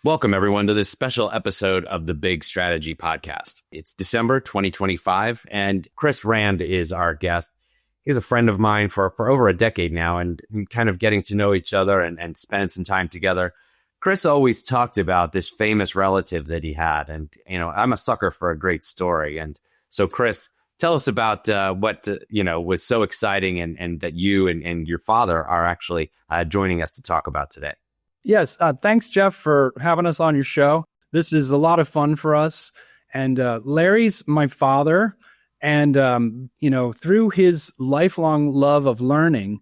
Welcome, everyone, to this special episode of the Big Strategy Podcast. It's December 2025, and Chris Rand is our guest. He's a friend of mine for over a decade now, and kind of getting to know each other and spend some time together. Chris always talked about this famous relative that he had, and, I'm a sucker for a great story. And so, Chris, tell us about what, was so exciting and that you and your father are actually joining us to talk about today. Yes. Thanks, Jeff, for having us on your show. This is a lot of fun for us. And Larry's my father. And, through his lifelong love of learning,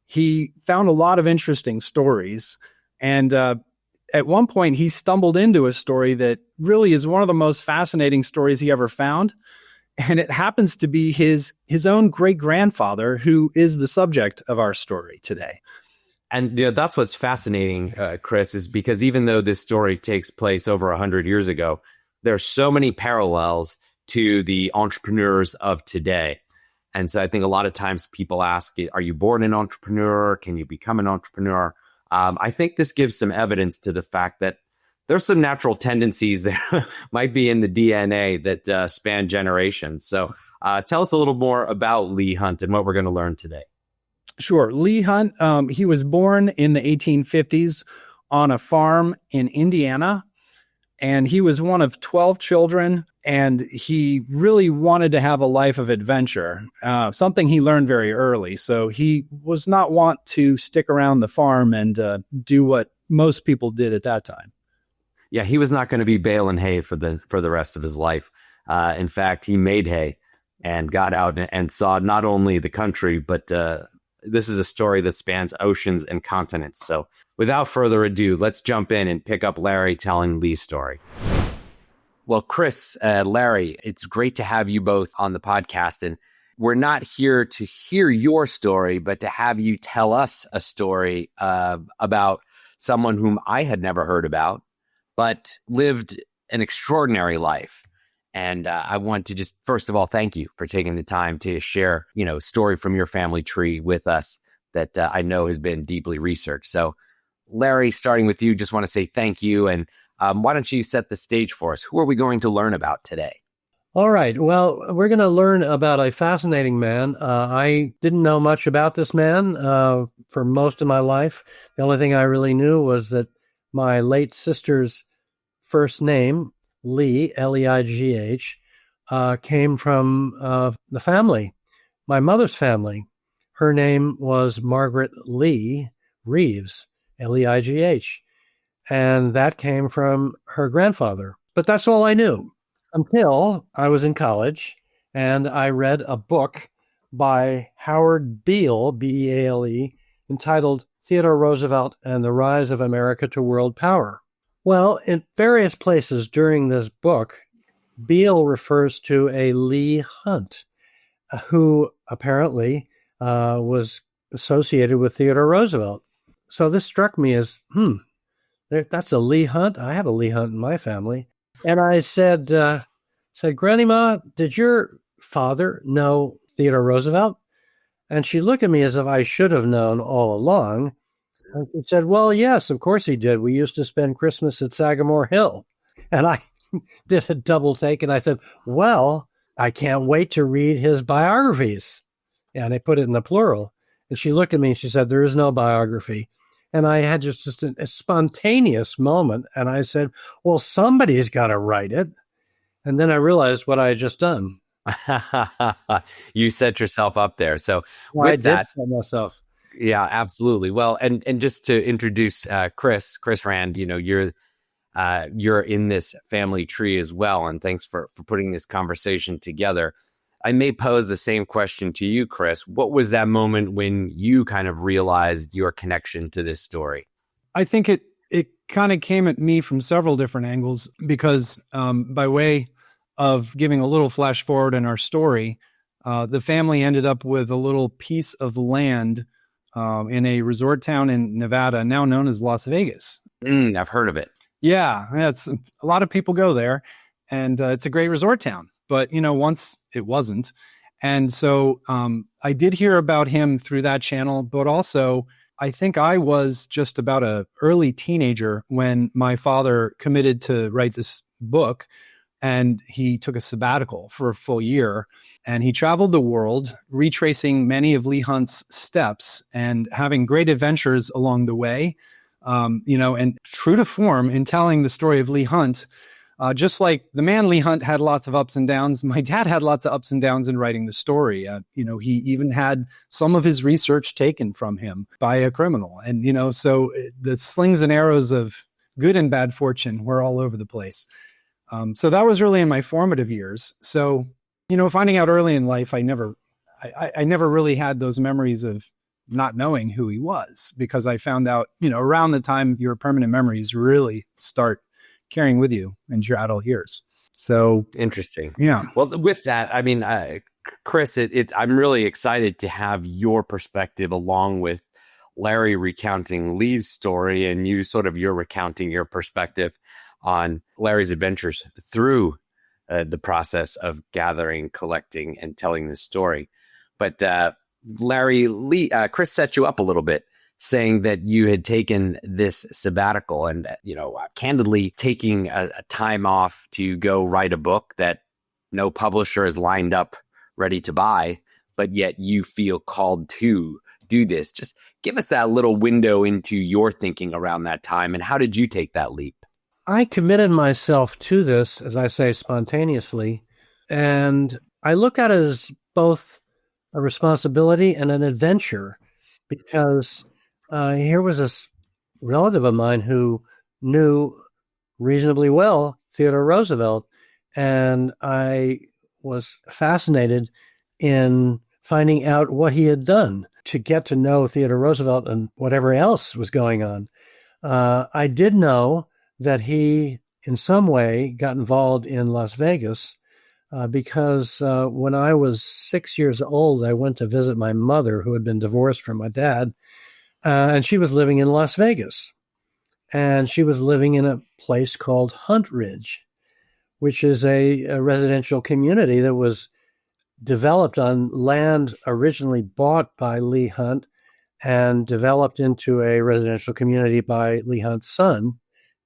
he found a lot of interesting stories. And at one point, he stumbled into a story that really is one of the most fascinating stories he ever found. And it happens to be his own great-grandfather, who is the subject of our story today. And that's what's fascinating, Chris, is because even though this story takes place over 100 years ago, there are so many parallels to the entrepreneurs of today. And so I think a lot of times people ask, are you born an entrepreneur? Can you become an entrepreneur? I think this gives some evidence to the fact that there's some natural tendencies that might be in the DNA that span generations. So tell us a little more about Leigh Hunt and what we're going to learn today. Sure. Leigh Hunt, he was born in the 1850s on a farm in Indiana, and he was one of 12 children, and he really wanted to have a life of adventure, something he learned very early. So he was not want to stick around the farm and do what most people did at that time. Yeah, he was not going to be baling hay for the rest of his life. In fact, he made hay and got out and saw not only the country, but this is a story that spans oceans and continents. So without further ado, let's jump in and pick up Larry telling Leigh's story. Well, Chris, Larry, it's great to have you both on the podcast. And we're not here to hear your story, but to have you tell us a story about someone whom I had never heard about, but lived an extraordinary life. And I want to just, first of all, thank you for taking the time to share, a story from your family tree with us that I know has been deeply researched. So, Larry, starting with you, just want to say thank you. And why don't you set the stage for us? Who are we going to learn about today? All right. Well, we're going to learn about a fascinating man. I didn't know much about this man for most of my life. The only thing I really knew was that my late sister's first name, Leigh, Leigh, came from the family, my mother's family. Her name was Margaret Leigh Reeves, Leigh, and that came from her grandfather. But that's all I knew until I was in college, and I read a book by Howard Beale, Beale, entitled Theodore Roosevelt and the Rise of America to World Power. Well, in various places during this book, Beale refers to a Leigh Hunt, who apparently was associated with Theodore Roosevelt. So this struck me as, that's a Leigh Hunt. I have a Leigh Hunt in my family. And I said, Grandma, did your father know Theodore Roosevelt? And she looked at me as if I should have known all along. And he said, well, yes, of course he did. We used to spend Christmas at Sagamore Hill. And I did a double take and I said, well, I can't wait to read his biographies. And I put it in the plural. And she looked at me and she said, there is no biography. And I had just a spontaneous moment. And I said, well, somebody's got to write it. And then I realized what I had just done. You set yourself up there. So well, I did tell myself. Yeah, absolutely. Well, and just to introduce Chris Rand, you're in this family tree as well. And thanks for putting this conversation together. I may pose the same question to you, Chris. What was that moment when you kind of realized your connection to this story? I think it kind of came at me from several different angles because by way of giving a little flash forward in our story, the family ended up with a little piece of land in a resort town in Nevada, now known as Las Vegas. I've heard of it. Yeah, it's a lot of people go there, and it's a great resort town. But once it wasn't, and so I did hear about him through that channel. But also, I think I was just about a early teenager when my father committed to write this book, and he took a sabbatical for a full year, and he traveled the world retracing many of Leigh Hunt's steps and having great adventures along the way. And true to form in telling the story of Leigh Hunt, just like the man Leigh Hunt had lots of ups and downs, my dad had lots of ups and downs in writing the story. He even had some of his research taken from him by a criminal. And, so the slings and arrows of good and bad fortune were all over the place. So that was really in my formative years. So, finding out early in life, I never really had those memories of not knowing who he was, because I found out, around the time your permanent memories really start carrying with you in your adult years. So interesting. Yeah. Well, with that, I mean, Chris, I'm really excited to have your perspective along with Larry recounting Leigh's story and you're recounting your perspective on Larry's adventures through the process of gathering, collecting, and telling this story. But Chris set you up a little bit, saying that you had taken this sabbatical and, candidly taking a time off to go write a book that no publisher is lined up ready to buy, but yet you feel called to do this. Just give us that little window into your thinking around that time, and how did you take that leap? I committed myself to this, as I say, spontaneously, and I look at it as both a responsibility and an adventure, because here was this relative of mine who knew reasonably well Theodore Roosevelt, and I was fascinated in finding out what he had done to get to know Theodore Roosevelt and whatever else was going on. I did know that he, in some way, got involved in Las Vegas because when I was 6 years old, I went to visit my mother, who had been divorced from my dad, and she was living in Las Vegas. And she was living in a place called Hunt Ridge, which is a residential community that was developed on land originally bought by Leigh Hunt and developed into a residential community by Leigh Hunt's son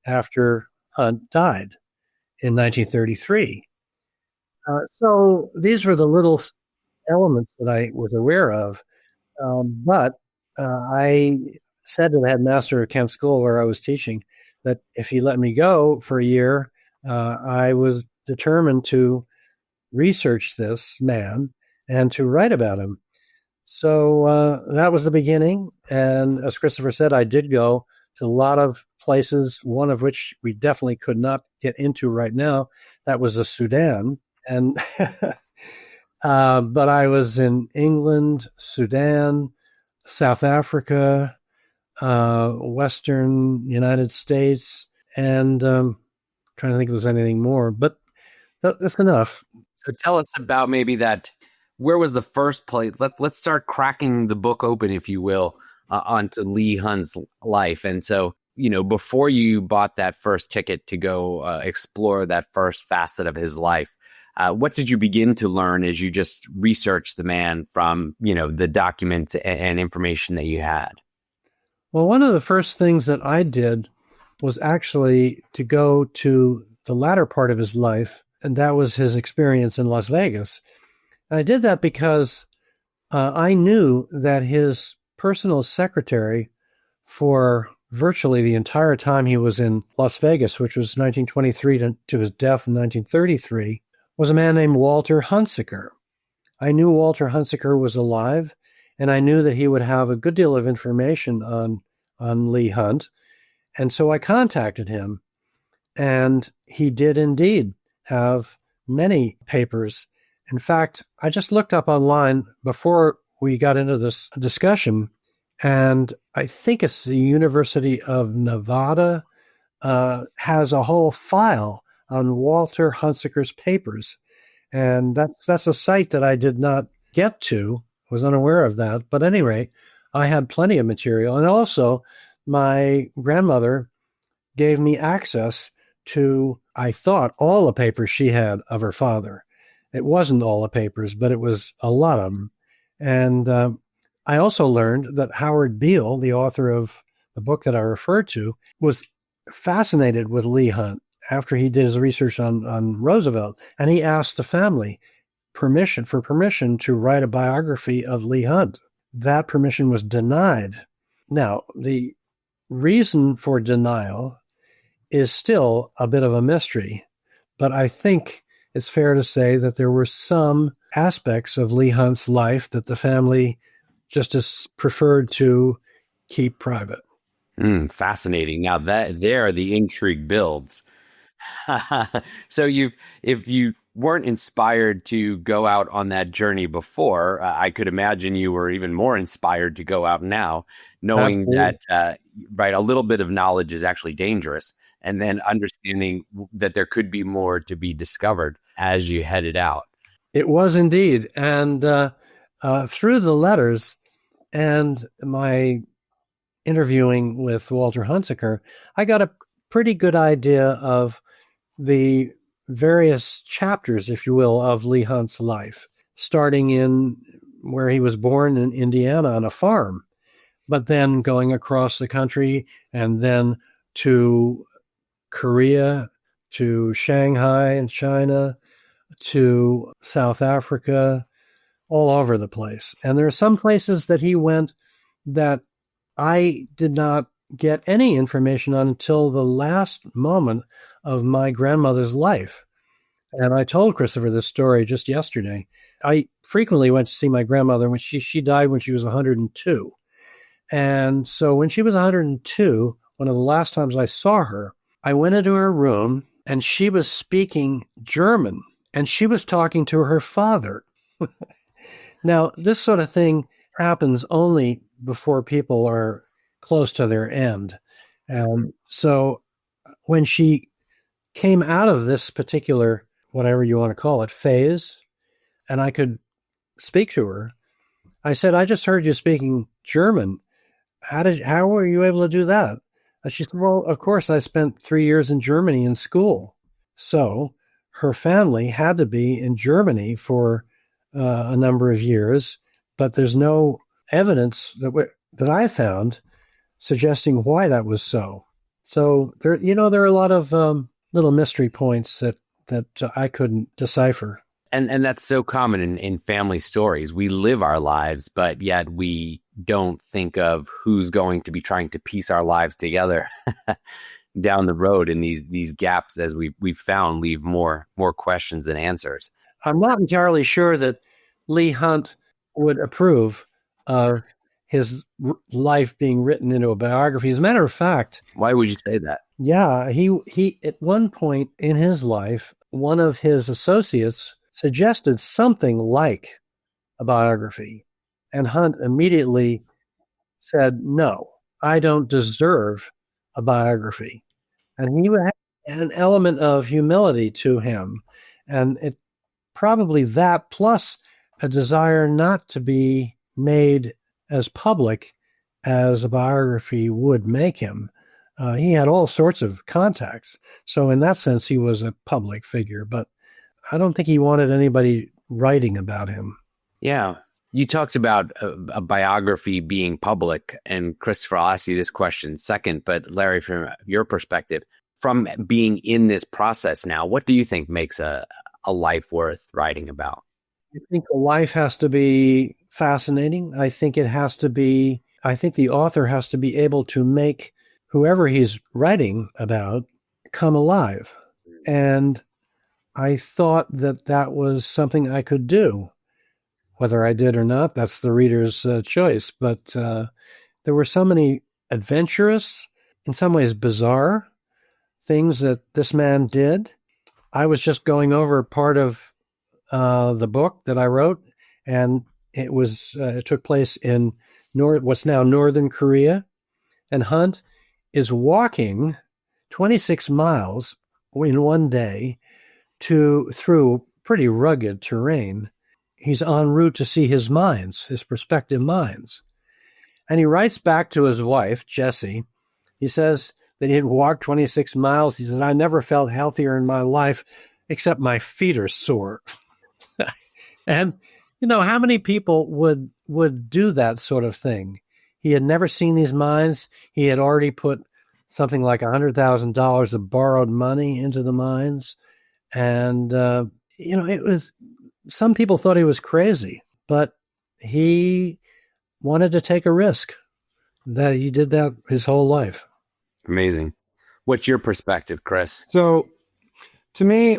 after Hunt died in 1933. So these were the little elements that I was aware of. But I said to the headmaster at Kent School, where I was teaching, that if he let me go for a year, I was determined to research this man and to write about him. So that was the beginning. And as Christopher said, I did go to a lot of places, one of which we definitely could not get into right now. That was the Sudan. And but I was in England, Sudan, South Africa, Western United States, and trying to think if there's anything more, but that's enough. So tell us about maybe that. Where was the first place? Let's start cracking the book open, if you will, onto Leigh Hunt's life. And so, before you bought that first ticket to go explore that first facet of his life, what did you begin to learn as you just researched the man from, the documents and information that you had? Well, one of the first things that I did was actually to go to the latter part of his life, and that was his experience in Las Vegas. And I did that because I knew that his personal secretary for virtually the entire time he was in Las Vegas, which was 1923 to his death in 1933, was a man named Walter Hunsaker. I knew Walter Hunsaker was alive, and I knew that he would have a good deal of information on Leigh Hunt. And so I contacted him, and he did indeed have many papers. In fact, I just looked up online before we got into this discussion, and I think it's the University of Nevada has a whole file on Walter Hunsaker's papers. And that's a site that I did not get to, was unaware of that. But at any rate, I had plenty of material. And also, my grandmother gave me access to, I thought, all the papers she had of her father. It wasn't all the papers, but it was a lot of them. And I also learned that Howard Beale, the author of the book that I referred to, was fascinated with Leigh Hunt after he did his research on Roosevelt. And he asked the family permission to write a biography of Leigh Hunt. That permission was denied. Now, the reason for denial is still a bit of a mystery, but I think it's fair to say that there were some aspects of Leigh Hunt's life that the family just as preferred to keep private. Fascinating. Now that there, the intrigue builds. So if you weren't inspired to go out on that journey before, I could imagine you were even more inspired to go out now, knowing Absolutely. that right, a little bit of knowledge is actually dangerous, and then understanding that there could be more to be discovered as you headed out. It was indeed. And through the letters and my interviewing with Walter Hunsaker, I got a pretty good idea of the various chapters, if you will, of Leigh Hunt's life, starting in where he was born in Indiana on a farm, but then going across the country and then to Korea, to Shanghai and China, to South Africa, all over the place. And there are some places that he went that I did not get any information on until the last moment of my grandmother's life. And I told Christopher this story just yesterday. I frequently went to see my grandmother when she died when she was 102. And so when she was 102, one of the last times I saw her, I went into her room and she was speaking German and she was talking to her father. Now, this sort of thing happens only before people are close to their end. So when she came out of this particular, whatever you want to call it, phase, and I could speak to her, I said, I just heard you speaking German. How were you able to do that? And she said, well, of course, I spent 3 years in Germany in school. So her family had to be in Germany for a number of years, but there's no evidence that I found suggesting why that was so. So there are a lot of little mystery points that I couldn't decipher. And that's so common in family stories. We live our lives, but yet we don't think of who's going to be trying to piece our lives together down the road. And these gaps, as we've found, leave more questions than answers. I'm not entirely sure that Leigh Hunt would approve of his life being written into a biography. As a matter of fact, why would you say that? Yeah, he at one point in his life, one of his associates suggested something like a biography, and Hunt immediately said, "No, I don't deserve a biography." And he had an element of humility to him, and it probably that plus a desire not to be made as public as a biography would make him. He had all sorts of contacts. So in that sense, he was a public figure, but I don't think he wanted anybody writing about him. Yeah. You talked about a biography being public, and Christopher, I'll ask you this question second, but Larry, from your perspective, from being in this process now, what do you think makes a life worth writing about? I think a life has to be fascinating. I think the author has to be able to make whoever he's writing about come alive. And I thought that was something I could do. Whether I did or not, that's the reader's choice. But there were so many adventurous, in some ways bizarre, things that this man did. I was just going over part of the book that I wrote, and it took place in what's now Northern Korea, and Hunt is walking 26 miles in one day through pretty rugged terrain. He's en route to see his prospective mines. And he writes back to his wife, Jessie. He says that he had walked 26 miles. He said, I never felt healthier in my life, except my feet are sore. And, how many people would would do that sort of thing? He had never seen these mines. He had already put something like $100,000 of borrowed money into the mines. And, it was, some people thought he was crazy, but he wanted to take a risk. That he did that his whole life. Amazing. What's your perspective, Chris? So to me,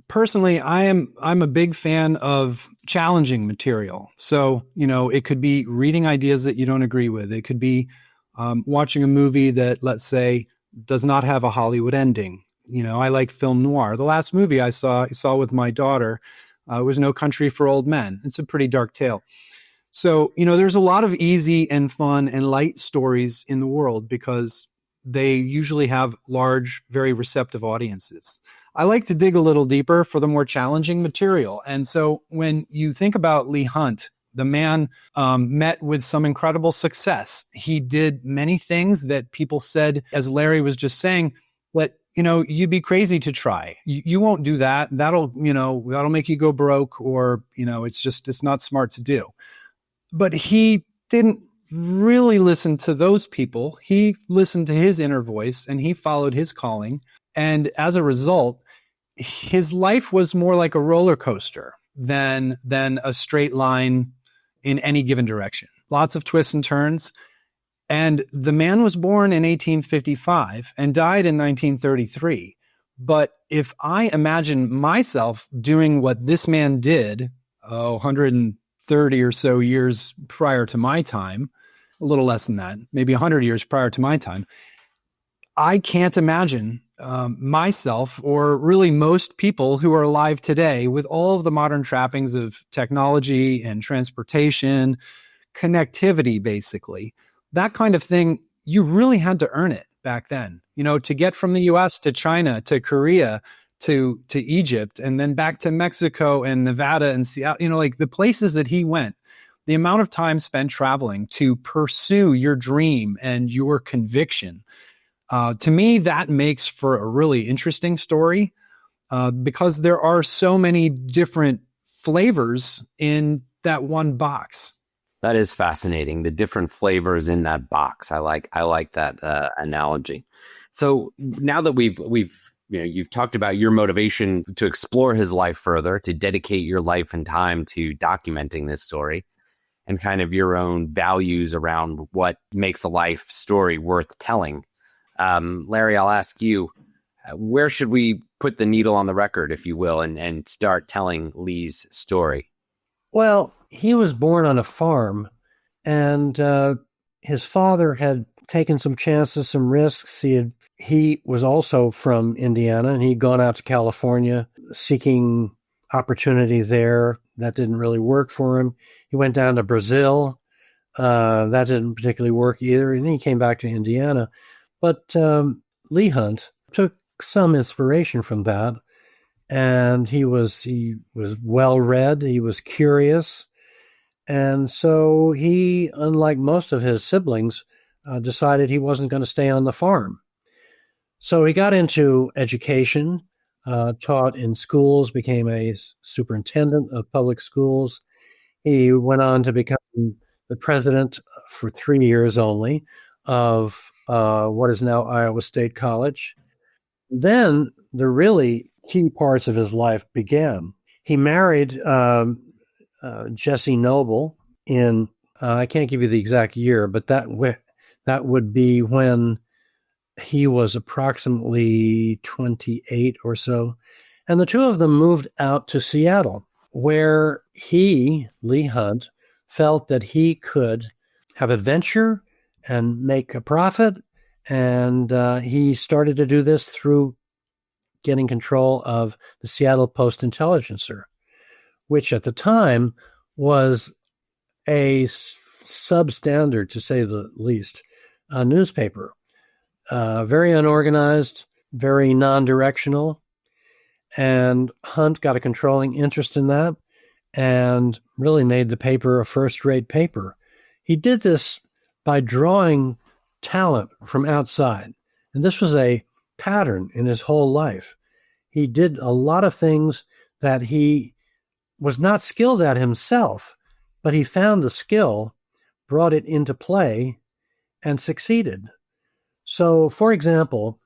personally, I'm a big fan of challenging material. So, it could be reading ideas that you don't agree with. It could be watching a movie that, let's say, does not have a Hollywood ending. I like film noir. The last movie I saw with my daughter was No Country for Old Men. It's a pretty dark tale. So, there's a lot of easy and fun and light stories in the world because they usually have large, very receptive audiences. I like to dig a little deeper for the more challenging material. And so when you think about Leigh Hunt, the man met with some incredible success. He did many things that people said, as Larry was just saying, you'd be crazy to try. You won't do that. That'll make you go broke, or, it's not smart to do. But he didn't really listen to those people. He listened to his inner voice and he followed his calling. And as a result, his life was more like a roller coaster than a straight line in any given direction. Lots of twists and turns. And the man was born in 1855 and died in 1933. But if I imagine myself doing what this man did, 130 or so years prior to my time, a little less than that, maybe 100 years prior to my time, I can't imagine myself, or really most people who are alive today, with all of the modern trappings of technology and transportation, connectivity, basically. That kind of thing, you really had to earn it back then. To get from the US to China to Korea to Egypt and then back to Mexico and Nevada and Seattle, like the places that he went, the amount of time spent traveling to pursue your dream and your conviction. To me, that makes for a really interesting story because there are so many different flavors in that one box. That is fascinating. The different flavors in that box. I like that analogy. So now that you've talked about your motivation to explore his life further, to dedicate your life and time to documenting this story, and kind of your own values around what makes a life story worth telling. Larry, I'll ask you, where should we put the needle on the record, if you will, and start telling Leigh's story? Well, he was born on a farm, and his father had taken some chances, some risks. He was also from Indiana, and he'd gone out to California seeking opportunity there. That didn't really work for him. He went down to Brazil. That didn't particularly work either. And then he came back to Indiana. But Leigh Hunt took some inspiration from that. And he was well-read. He was curious. And so he, unlike most of his siblings, decided he wasn't going to stay on the farm. So he got into education, taught in schools, became a superintendent of public schools. He went on to become the president for 3 years only of what is now Iowa State College. Then the really key parts of his life began. He married Jessie Noble in, I can't give you the exact year, but that would be when he was approximately 28 or so. And the two of them moved out to Seattle, where he, Leigh Hunt, felt that he could have adventure and make a profit. And he started to do this through getting control of the Seattle Post-Intelligencer, which at the time was a substandard, to say the least, newspaper. Very unorganized, very non-directional. And Hunt got a controlling interest in that and really made the paper a first-rate paper. He did this by drawing talent from outside. And this was a pattern in his whole life. He did a lot of things that he was not skilled at himself. but he found the skill, brought it into play, and succeeded. So, for example,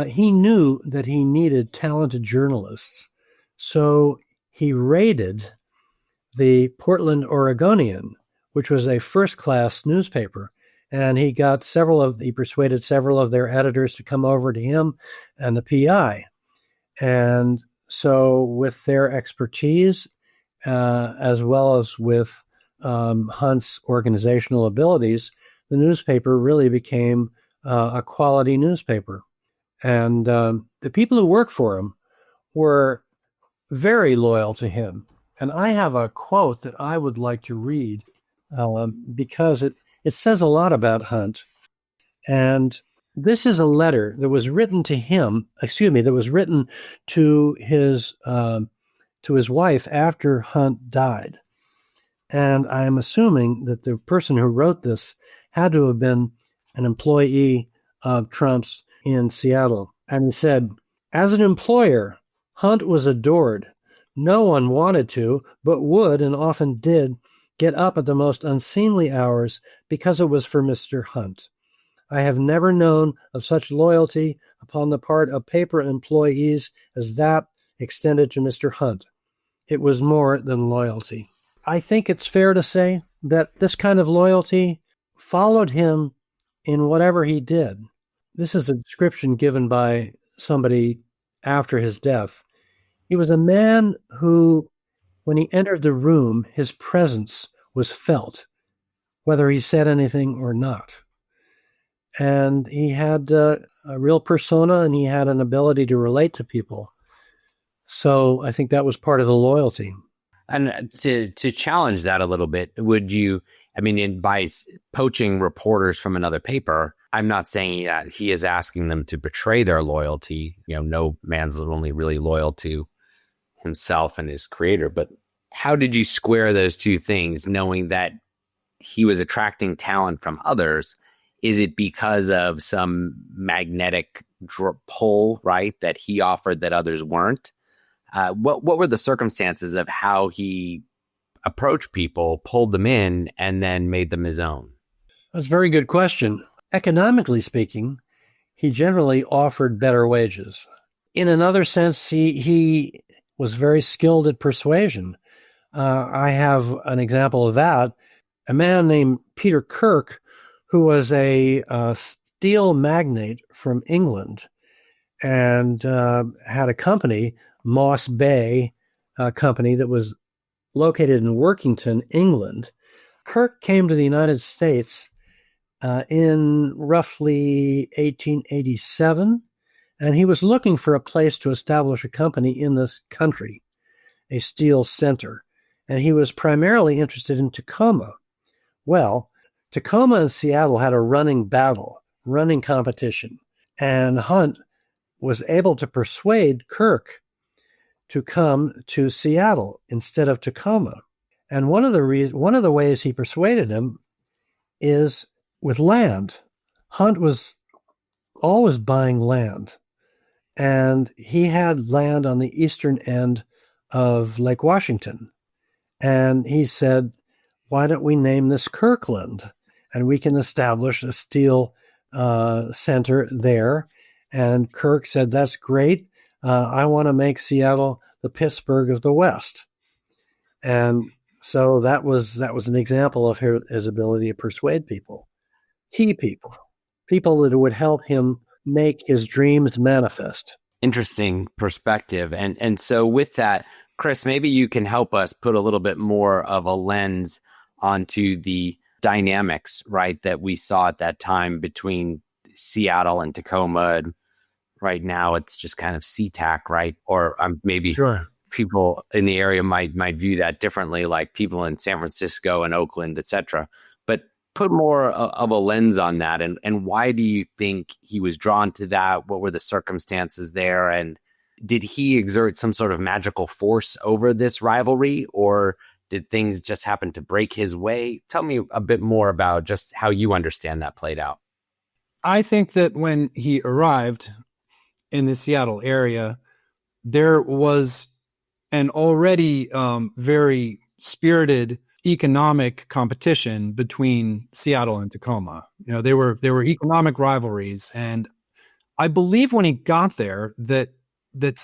he knew that he needed talented journalists. So he raided the Portland Oregonian, which was a first-class newspaper. And he persuaded several of their editors to come over to him and the PI. And so with their expertise, as well as with Hunt's organizational abilities, the newspaper really became a quality newspaper. And the people who worked for him were very loyal to him. And I have a quote that I would like to read because it says a lot about Hunt. And this is a letter that was written to him, that was written to his wife after Hunt died. And I'm assuming that the person who wrote this had to have been an employee of Trump's in Seattle. And he said, "As an employer, Hunt was adored. No one wanted to, but would and often did get up at the most unseemly hours because it was for Mr. Hunt. I have never known of such loyalty upon the part of paper employees as that extended to Mr. Hunt. It was more than loyalty." I think it's fair to say that this kind of loyalty followed him in whatever he did. This is a description given by somebody after his death. He was a man who, when he entered the room, his presence was felt, whether he said anything or not. And he had a real persona, and he had an ability to relate to people. So I think that was part of the loyalty. And to challenge that a little bit, would you, by poaching reporters from another paper, I'm not saying that he is asking them to betray their loyalty. No man's only really loyal to himself and his creator. But how did you square those two things, knowing that he was attracting talent from others? Is it because of some magnetic pull, right, that he offered that others weren't? What were the circumstances of how he approached people, pulled them in, and then made them his own? That's a very good question. Economically speaking, he generally offered better wages. In another sense, he was very skilled at persuasion. I have an example of that. A man named Peter Kirk, who was a steel magnate from England and had a company, Moss Bay Company, that was located in Workington, England. Kirk came to the United States in roughly 1887, and he was looking for a place to establish a company in this country, a steel center, and he was primarily interested in Tacoma. Well, Tacoma and Seattle had a running competition, and Hunt was able to persuade Kirk to come to Seattle instead of Tacoma. And one of the ways he persuaded him is with land. Hunt was always buying land, and he had land on the eastern end of Lake Washington. And he said, "Why don't we name this Kirkland, and we can establish a steel center there?" And Kirk said, "That's great. I want to make Seattle the Pittsburgh of the West." And so that was an example of his ability to persuade people, key people that would help him make his dreams manifest. Interesting perspective. And so with that, Chris, maybe you can help us put a little bit more of a lens onto the dynamics, right, that we saw at that time between Seattle and Tacoma. And right now, it's just kind of SeaTac, right? Or maybe Sure. People in the area might view that differently, like people in San Francisco and Oakland, et cetera. But put more of a lens on that. And why do you think he was drawn to that? What were the circumstances there? And did he exert some sort of magical force over this rivalry, or did things just happen to break his way? Tell me a bit more about just how you understand that played out. I think that when he arrived in the Seattle area, there was an already very spirited economic competition between Seattle and Tacoma. They were economic rivalries, and I believe when he got there that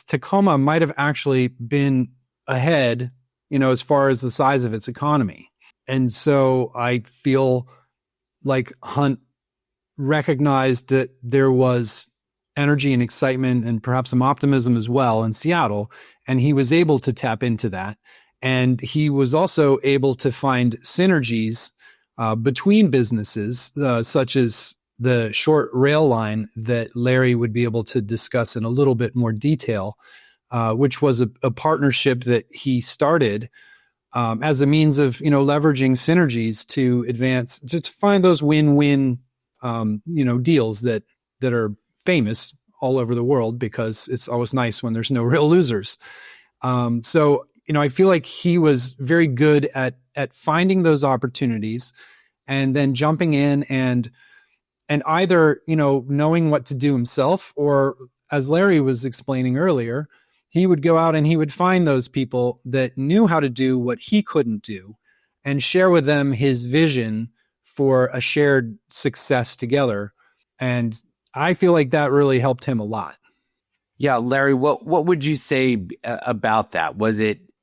Tacoma might have actually been ahead, as far as the size of its economy. And so I feel like Hunt recognized that there was energy and excitement and perhaps some optimism as well in Seattle, and he was able to tap into that. And he was also able to find synergies between businesses, such as the short rail line that Larry would be able to discuss in a little bit more detail, which was a partnership that he started as a means of, leveraging synergies to advance, to find those win-win, deals that are famous all over the world, because it's always nice when there's no real losers. So I feel like he was very good at finding those opportunities and then jumping in and either, knowing what to do himself, or, as Larry was explaining earlier, he would go out and he would find those people that knew how to do what he couldn't do and share with them his vision for a shared success together. And I feel like that really helped him a lot. Yeah, Larry, what would you say about that?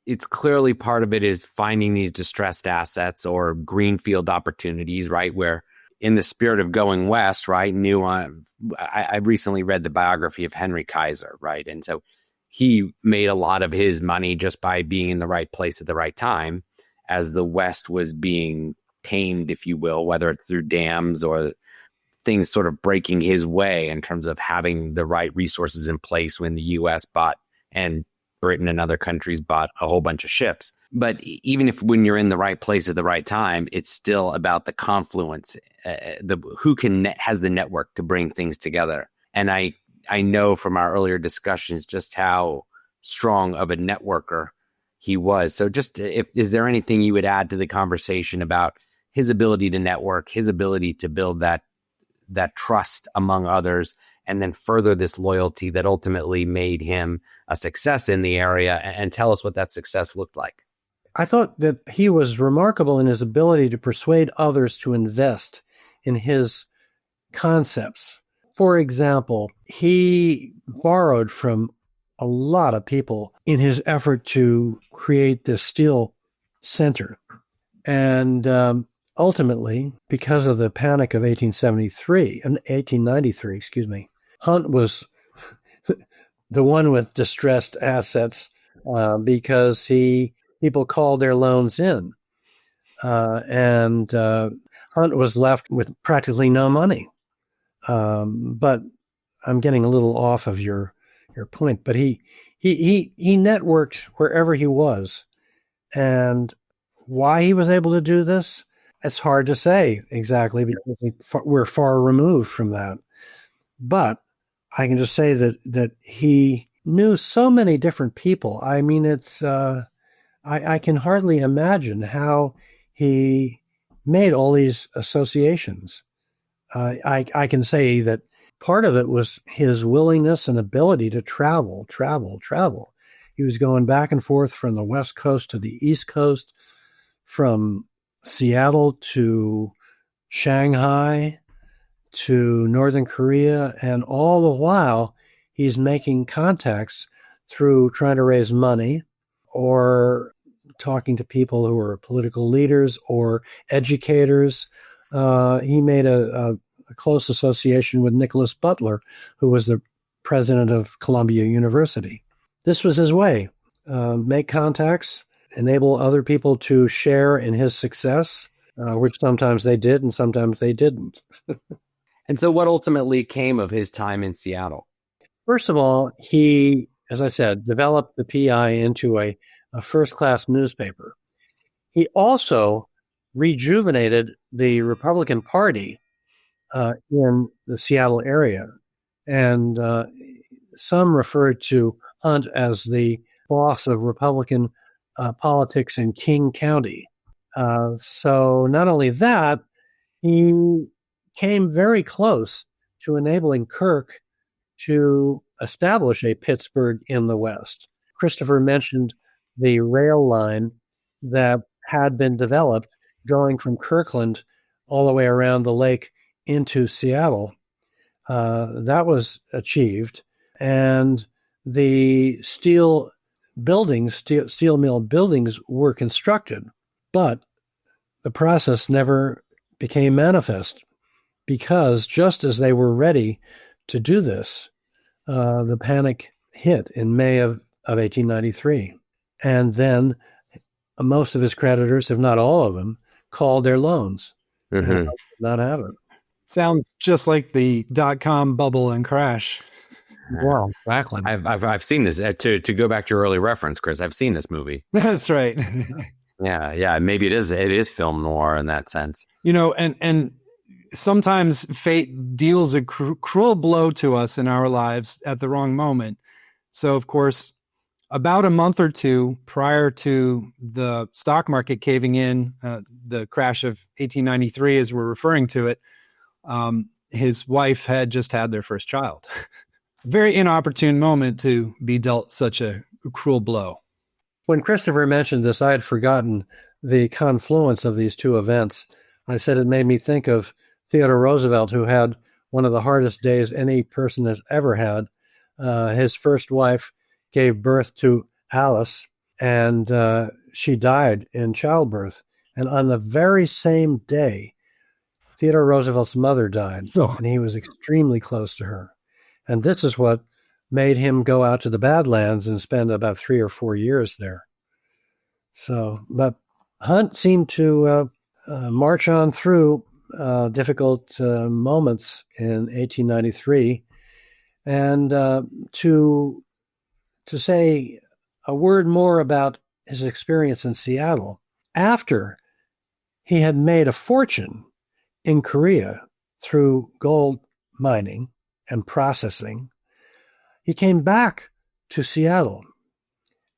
It's clearly part of it is finding these distressed assets or greenfield opportunities, right? Where in the spirit of going west, right? I recently read the biography of Henry Kaiser, right? And so he made a lot of his money just by being in the right place at the right time as the West was being tamed, if you will, whether it's through dams or things sort of breaking his way in terms of having the right resources in place when the U.S. bought and Britain and other countries bought a whole bunch of ships. But even if when you're in the right place at the right time, it's still about the confluence, has the network to bring things together. And I know from our earlier discussions just how strong of a networker he was. So just is there anything you would add to the conversation about his ability to network, his ability to build that trust among others, and then further this loyalty that ultimately made him a success in the area, and tell us what that success looked like? I thought that he was remarkable in his ability to persuade others to invest in his concepts. For example, he borrowed from a lot of people in his effort to create this steel center. And ultimately, because of the panic of 1893, Hunt was the one with distressed assets because people called their loans in. And Hunt was left with practically no money. But I'm getting a little off of your point. But he networked wherever he was, and why he was able to do this, it's hard to say exactly because we're far removed from that. But I can just say that he knew so many different people. I mean, it's I can hardly imagine how he made all these associations. I can say that part of it was his willingness and ability to travel. He was going back and forth from the West Coast to the East Coast, from Seattle to Shanghai to Northern Korea, and all the while he's making contacts through trying to raise money or talking to people who are political leaders or educators. He made a close association with Nicholas Butler, who was the president of Columbia University. This was his way. Make contacts, enable other people to share in his success, which sometimes they did and sometimes they didn't. And so what ultimately came of his time in Seattle? First of all, he, as I said, developed the PI into a first-class newspaper. He also rejuvenated the Republican Party in the Seattle area. And some referred to Hunt as the boss of Republican politics in King County. So not only that, he came very close to enabling Kirk to establish a Pittsburgh in the West. Christopher mentioned the rail line that had been developed going from Kirkland all the way around the lake into Seattle. That was achieved. And the steel mill buildings were constructed, but the process never became manifest because just as they were ready to do this, the panic hit in May of 1893. And then most of his creditors, if not all of them, called their loans. Mm-hmm. And not have it. Sounds just like the dot-com bubble and crash. Well, exactly. I've seen this. To go back to your early reference, Chris, I've seen this movie. That's right. Yeah. Maybe it is film noir in that sense. And sometimes fate deals a cruel blow to us in our lives at the wrong moment. So, of course, about a month or two prior to the stock market caving in, the crash of 1893, as we're referring to it, his wife had just had their first child. Very inopportune moment to be dealt such a cruel blow. When Christopher mentioned this, I had forgotten the confluence of these two events. I said it made me think of Theodore Roosevelt, who had one of the hardest days any person has ever had. His first wife gave birth to Alice, and she died in childbirth. And on the very same day, Theodore Roosevelt's mother died, and he was extremely close to her. And this is what made him go out to the Badlands and spend about 3 or 4 years there. So, but Hunt seemed to march on through difficult moments in 1893. And to say a word more about his experience in Seattle, after he had made a fortune in Korea through gold mining and processing, he came back to Seattle,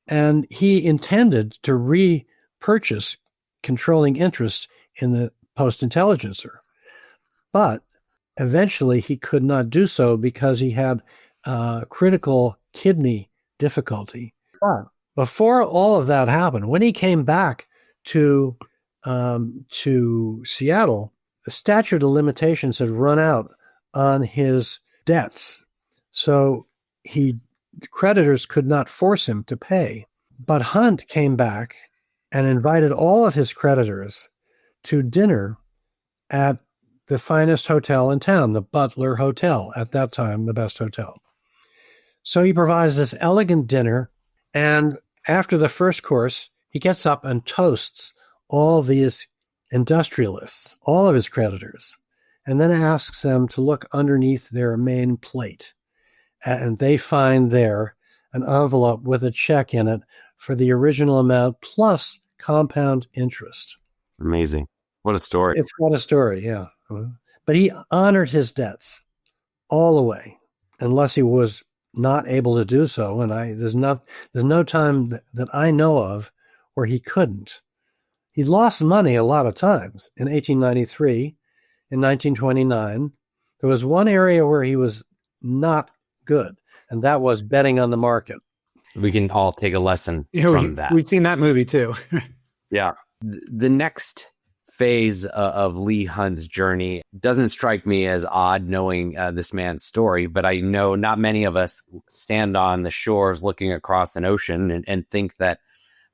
and he intended to repurchase controlling interest in the Post-Intelligencer. But eventually he could not do so because he had critical kidney difficulty. But before all of that happened, when he came back to Seattle, the statute of limitations had run out on his debts. So creditors could not force him to pay. But Hunt came back and invited all of his creditors to dinner at the finest hotel in town, the Butler Hotel, at that time, the best hotel. So he provides this elegant dinner, and after the first course, he gets up and toasts all these industrialists, all of his creditors, and then asks them to look underneath their main plate. And they find there an envelope with a check in it for the original amount plus compound interest. Amazing. What a story. It's quite a story, yeah. But he honored his debts all the way, unless he was not able to do so. And there's no time that I know of where he couldn't. He lost money a lot of times. In 1893, in 1929, there was one area where he was not good, and that was betting on the market. We can all take a lesson from that. We've seen that movie too. Yeah. The next phase of Leigh Hunt's journey doesn't strike me as odd knowing this man's story, but I know not many of us stand on the shores looking across an ocean and think that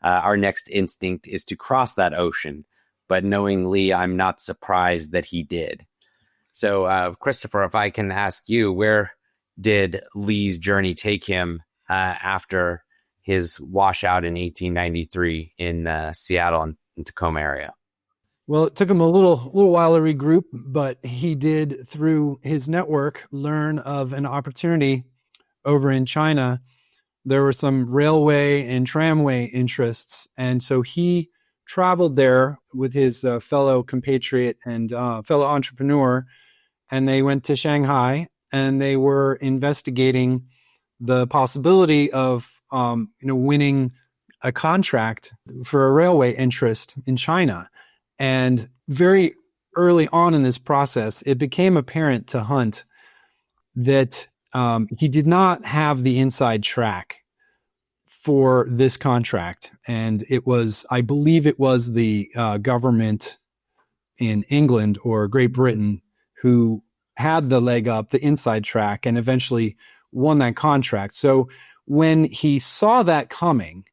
our next instinct is to cross that ocean. But knowing Leigh, I'm not surprised that he did. So, Christopher, if I can ask you, where did Leigh's journey take him after his washout in 1893 in Seattle and Tacoma area? Well, it took him a little while to regroup, but he did, through his network, learn of an opportunity over in China. There were some railway and tramway interests, and so he traveled there with his fellow compatriot and fellow entrepreneur, and they went to Shanghai, and they were investigating the possibility of winning a contract for a railway interest in China. And very early on in this process, it became apparent to Hunt that he did not have the inside track for this contract. And I believe it was the government in England or Great Britain who had the leg up, the inside track, and eventually won that contract. So when he saw that coming,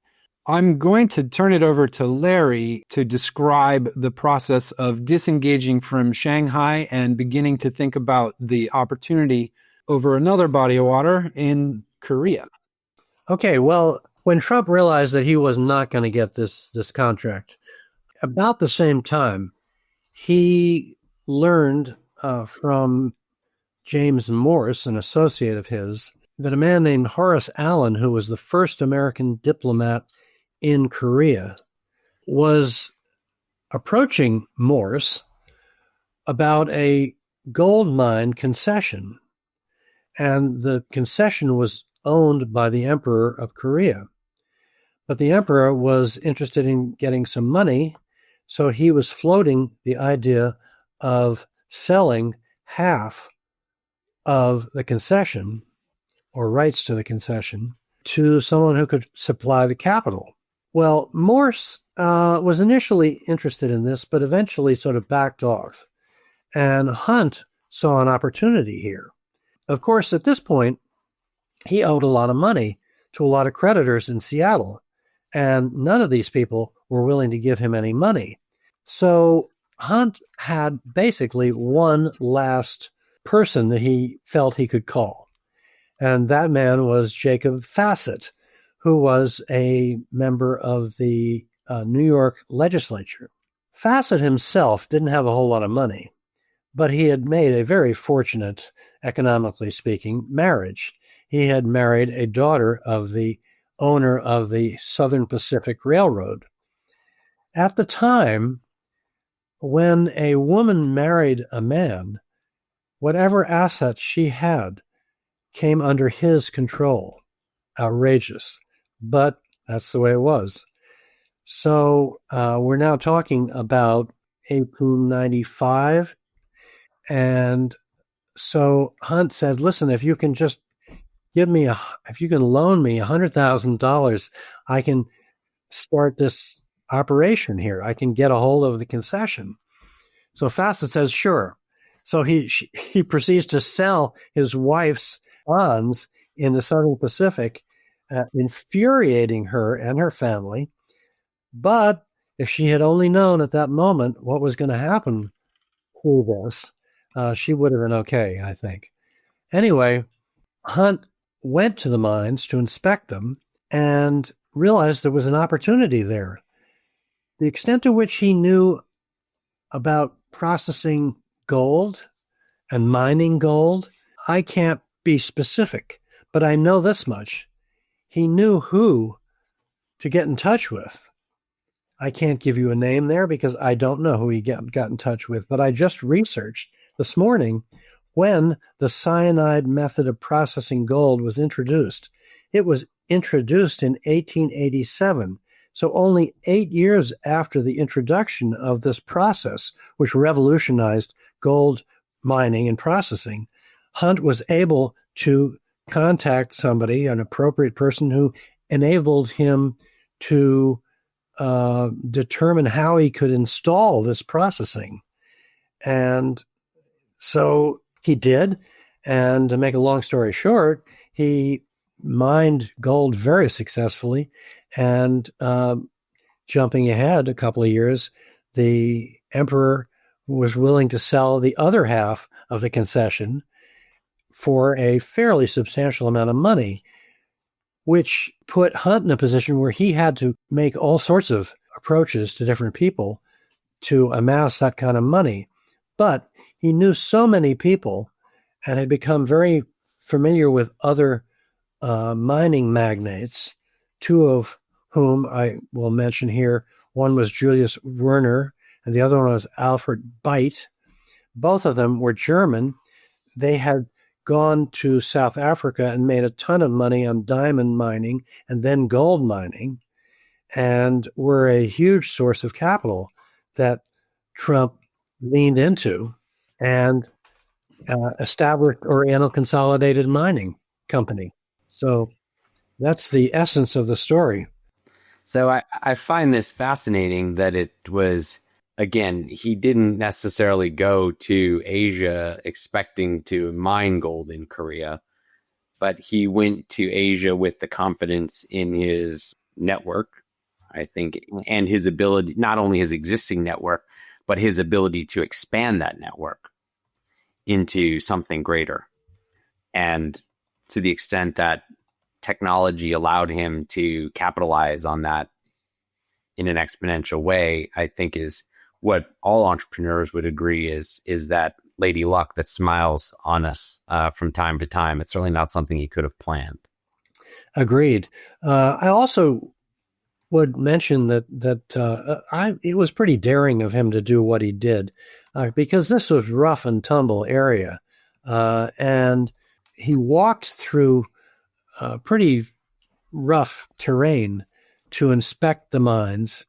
I'm going to turn it over to Larry to describe the process of disengaging from Shanghai and beginning to think about the opportunity over another body of water in Korea. Okay, well, when Trump realized that he was not going to get this contract, about the same time, he learned from James Morse, an associate of his, that a man named Horace Allen, who was the first American diplomat in Korea, was approaching Morse about a gold mine concession. And the concession was owned by the Emperor of Korea. But the Emperor was interested in getting some money, so he was floating the idea of selling half of the concession, or rights to the concession, to someone who could supply the capital. Well, Morse was initially interested in this, but eventually sort of backed off. And Hunt saw an opportunity here. Of course, at this point, he owed a lot of money to a lot of creditors in Seattle, and none of these people were willing to give him any money. So Hunt had basically one last person that he felt he could call, and that man was Jacob Fassett, who was a member of the New York legislature. Fassett himself didn't have a whole lot of money, but he had made a very fortunate, economically speaking, marriage. He had married a daughter of the owner of the Southern Pacific Railroad. At the time, when a woman married a man, whatever assets she had came under his control. Outrageous, but that's the way it was. So we're now talking about 1895, and so Hunt said, listen, if you can just if you can loan me $100,000, I can start this operation here. I can get a hold of the concession. So Fassett says, sure. So he proceeds to sell his wife's bonds in the Southern Pacific, infuriating her and her family. But if she had only known at that moment what was going to happen through this, she would have been okay, I think. Anyway, Hunt went to the mines to inspect them and realized there was an opportunity there. The extent to which he knew about processing gold and mining gold, I can't be specific, but I know this much. He knew who to get in touch with. I can't give you a name there because I don't know who he got in touch with, but I just researched this morning when the cyanide method of processing gold was introduced. It was introduced in 1887. So only 8 years after the introduction of this process, which revolutionized gold mining and processing, Hunt was able to contact somebody, an appropriate person, who enabled him to determine how he could install this processing. And so he did. And to make a long story short, he mined gold very successfully. And jumping ahead a couple of years, the emperor was willing to sell the other half of the concession for a fairly substantial amount of money, which put Hunt in a position where he had to make all sorts of approaches to different people to amass that kind of money. But he knew so many people and had become very familiar with other mining magnates, two of whom I will mention here. One was Julius Werner, and the other one was Alfred Beit. Both of them were German. They had gone to South Africa and made a ton of money on diamond mining and then gold mining, and were a huge source of capital that Trump leaned into and established Oriental Consolidated Mining Company. So That's the essence of the story. So I find this fascinating that it was, again, he didn't necessarily go to Asia expecting to mine gold in Korea, but he went to Asia with the confidence in his network, I think, and his ability, not only his existing network, but his ability to expand that network into something greater. And to the extent that technology allowed him to capitalize on that in an exponential way, I think is what all entrepreneurs would agree is that lady luck that smiles on us from time to time. It's certainly not something he could have planned. Agreed. I also would mention that it was pretty daring of him to do what he did, because this was rough and tumble area, and he walked through pretty rough terrain to inspect the mines,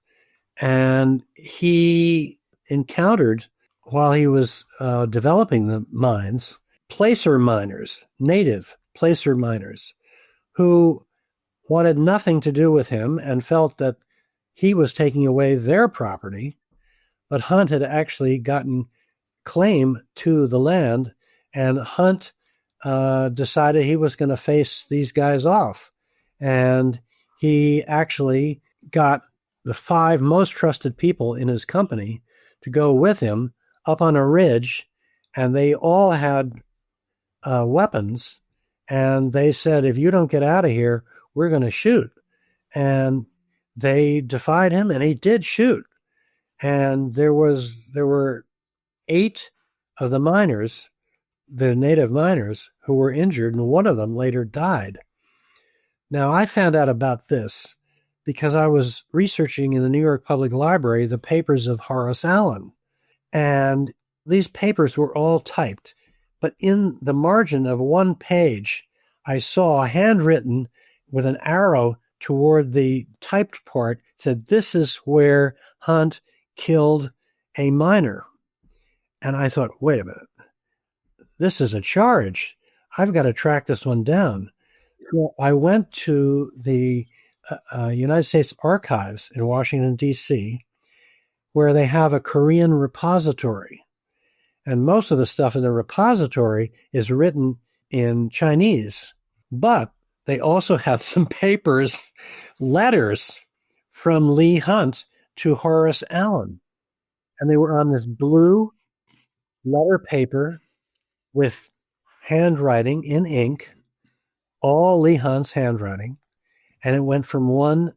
and he encountered, while he was developing the mines, placer miners, native placer miners, who wanted nothing to do with him and felt that he was taking away their property. But Hunt had actually gotten claim to the land, and Hunt decided he was going to face these guys off. And he actually got the 5 most trusted people in his company to go with him up on a ridge, and they all had weapons. And they said, if you don't get out of here, we're going to shoot. And they defied him, and he did shoot. And there were 8 of the miners, the native miners, who were injured, and one of them later died. Now, I found out about this because I was researching in the New York Public Library the papers of Horace Allen. And these papers were all typed. But in the margin of one page, I saw handwritten with an arrow toward the typed part, said, "This is where Hunt killed a miner." And I thought, wait a minute, this is a charge. I've got to track this one down. Well, I went to the United States Archives in Washington, D.C., where they have a Korean repository. And most of the stuff in the repository is written in Chinese. But they also had some papers, letters from Leigh Hunt to Horace Allen. And they were on this blue letter paper with handwriting in ink, all Leigh Hunt's handwriting. And it went from one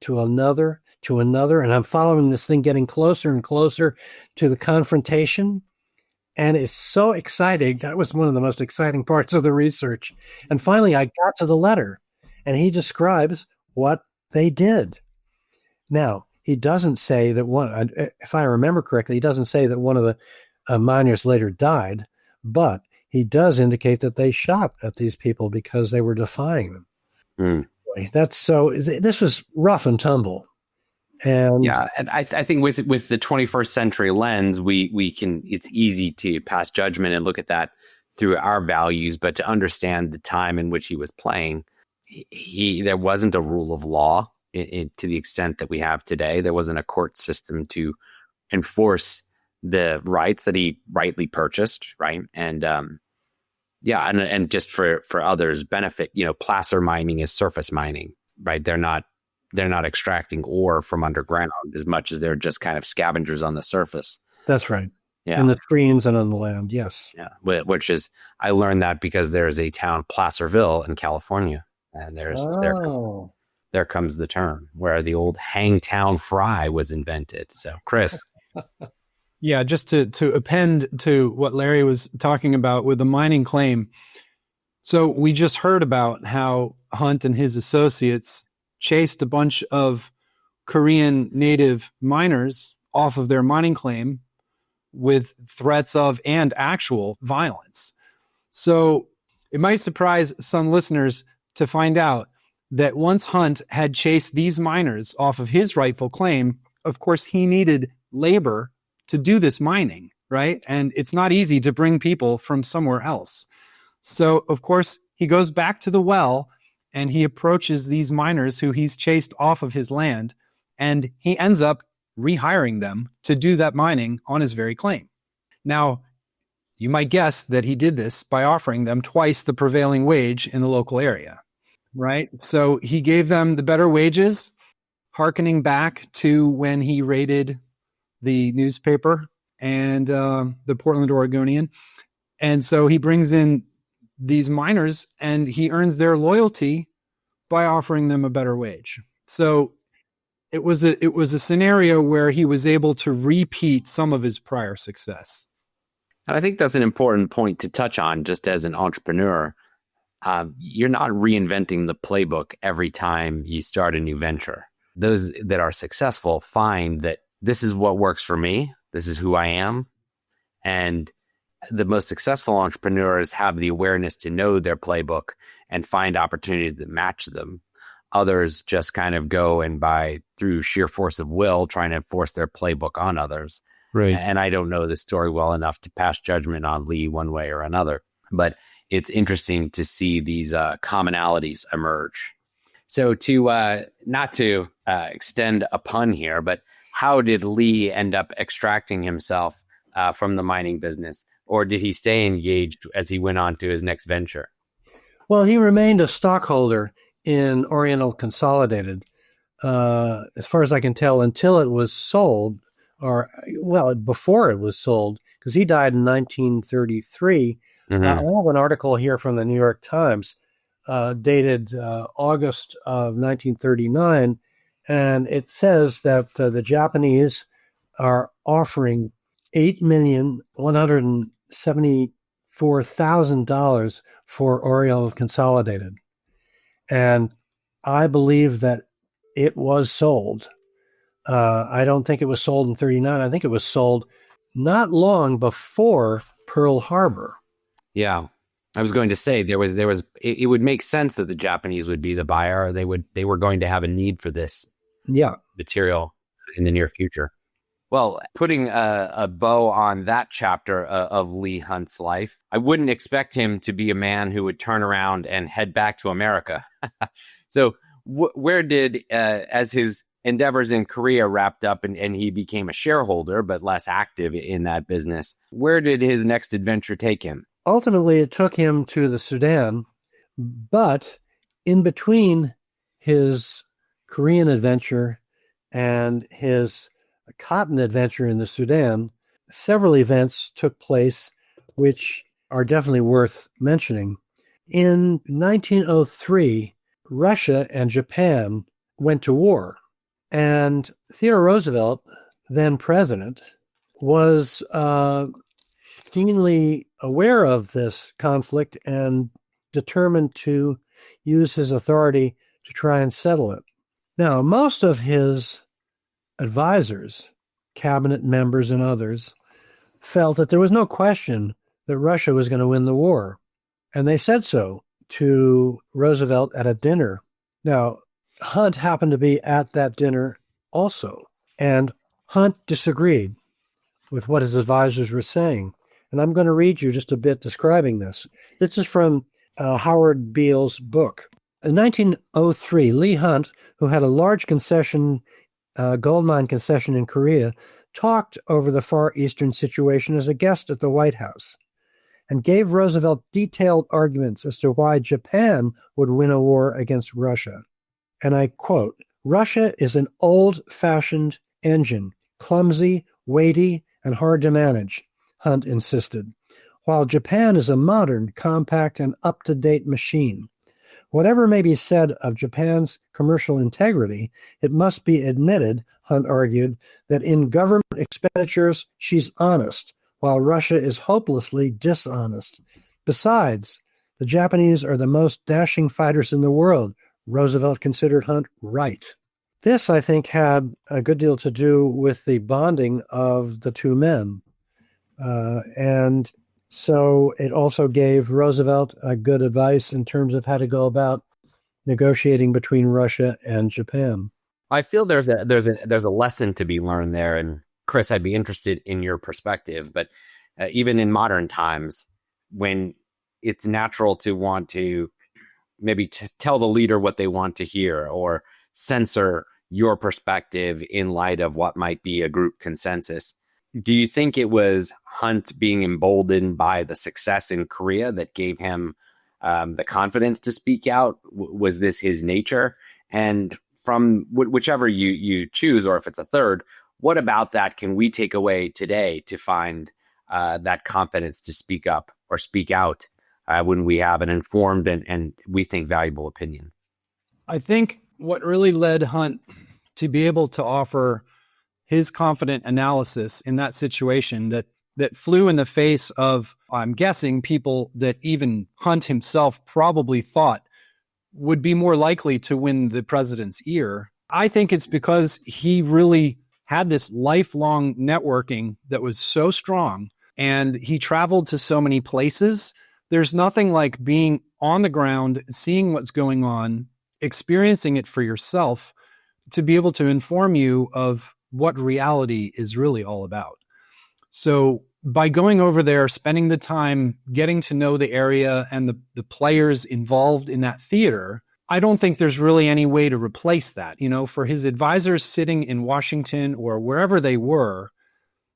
to another to another. And I'm following this thing getting closer and closer to the confrontation. And it's so exciting. That was one of the most exciting parts of the research. And finally, I got to the letter, and he describes what they did. Now, he doesn't say that one, if I remember correctly, he doesn't say that one of the miners later died, but he does indicate that they shot at these people because they were defying them. This was rough and tumble. And yeah, and I think with the 21st century lens, we can, it's easy to pass judgment and look at that through our values, but to understand the time in which he was playing, there wasn't a rule of law to the extent that we have today. There wasn't a court system to enforce the rights that he rightly purchased, right? And and just for others' benefit, placer mining is surface mining, right? They're not extracting ore from underground as much as they're just kind of scavengers on the surface. That's right. Yeah. In the streams and on the land. Yes. Yeah. Which is, I learned that because there's a town, Placerville in California. And there comes the term where the old hangtown fry was invented. So Chris. Yeah. Just to append to what Larry was talking about with the mining claim. So we just heard about how Hunt and his associates chased a bunch of Korean native miners off of their mining claim with threats of and actual violence. So it might surprise some listeners to find out that once Hunt had chased these miners off of his rightful claim, of course, he needed labor to do this mining, right? And it's not easy to bring people from somewhere else. So, of course, he goes back to the well and he approaches these miners who he's chased off of his land, and he ends up rehiring them to do that mining on his very claim. Now, you might guess that he did this by offering them twice the prevailing wage in the local area, right? So he gave them the better wages, hearkening back to when he raided the newspaper and the Portland Oregonian. And so he brings in these miners and he earns their loyalty by offering them a better wage. So it was a scenario where he was able to repeat some of his prior success. And I think that's an important point to touch on just as an entrepreneur. You're not reinventing the playbook every time you start a new venture. Those that are successful find that this is what works for me. This is who I am. And the most successful entrepreneurs have the awareness to know their playbook and find opportunities that match them. Others just kind of go and through sheer force of will, trying to force their playbook on others. Right. And I don't know the story well enough to pass judgment on Leigh one way or another, but it's interesting to see these commonalities emerge. So to not to extend a pun here, but how did Leigh end up extracting himself from the mining business? Or did he stay engaged as he went on to his next venture? Well, he remained a stockholder in Oriental Consolidated, as far as I can tell, until it was sold, before it was sold, because he died in 1933. Mm-hmm. I have an article here from the New York Times dated August of 1939, and it says that the Japanese are offering $8,174,000 for Oriental Consolidated. And I believe that it was sold. I don't think it was sold in 39. I think it was sold not long before Pearl Harbor. Yeah. I was going to say it would make sense that the Japanese would be the buyer. They were going to have a need for this material in the near future. Well, putting a bow on that chapter of Leigh Hunt's life, I wouldn't expect him to be a man who would turn around and head back to America. So where did, as his endeavors in Korea wrapped up and he became a shareholder, but less active in that business, where did his next adventure take him? Ultimately, it took him to the Sudan, but in between his Korean adventure and his cotton adventure in the Sudan, several events took place which are definitely worth mentioning. In 1903, Russia and Japan went to war, and Theodore Roosevelt, then president, was keenly aware of this conflict and determined to use his authority to try and settle it. Now, most of his advisors, cabinet members and others, felt that there was no question that Russia was going to win the war. And they said so to Roosevelt at a dinner. Now, Hunt happened to be at that dinner also, and Hunt disagreed with what his advisors were saying. And I'm going to read you just a bit describing this. This is from Howard Beale's book. In 1903, Leigh Hunt, who had a large gold mine concession in Korea, talked over the Far Eastern situation as a guest at the White House and gave Roosevelt detailed arguments as to why Japan would win a war against Russia. And I quote, "Russia is an old-fashioned engine, clumsy, weighty, and hard to manage," Hunt insisted, "while Japan is a modern, compact, and up-to-date machine. Whatever may be said of Japan's commercial integrity, it must be admitted," Hunt argued, "that in government expenditures she's honest, while Russia is hopelessly dishonest. Besides, the Japanese are the most dashing fighters in the world." Roosevelt considered Hunt right. This, I think, had a good deal to do with the bonding of the two men. And so it also gave Roosevelt a good advice in terms of how to go about negotiating between Russia and Japan. I feel there's a lesson to be learned there. And Chris, I'd be interested in your perspective, but even in modern times, when it's natural to want to maybe tell the leader what they want to hear or censor your perspective in light of what might be a group consensus. Do you think it was Hunt being emboldened by the success in Korea that gave him the confidence to speak out? Was this his nature? And from whichever you choose, or if it's a third, what about that can we take away today to find that confidence to speak up or speak out when we have an informed and we think valuable opinion? I think what really led Hunt to be able to offer his confident analysis in that situation that flew in the face of, I'm guessing, people that even Hunt himself probably thought would be more likely to win the president's ear. I think it's because he really had this lifelong networking that was so strong, and he traveled to so many places. There's nothing like being on the ground, seeing what's going on, experiencing it for yourself, to be able to inform you of what reality is really all about. So by going over there, spending the time, getting to know the area and the players involved in that theater, I don't think there's really any way to replace that. You know, for his advisors sitting in Washington or wherever they were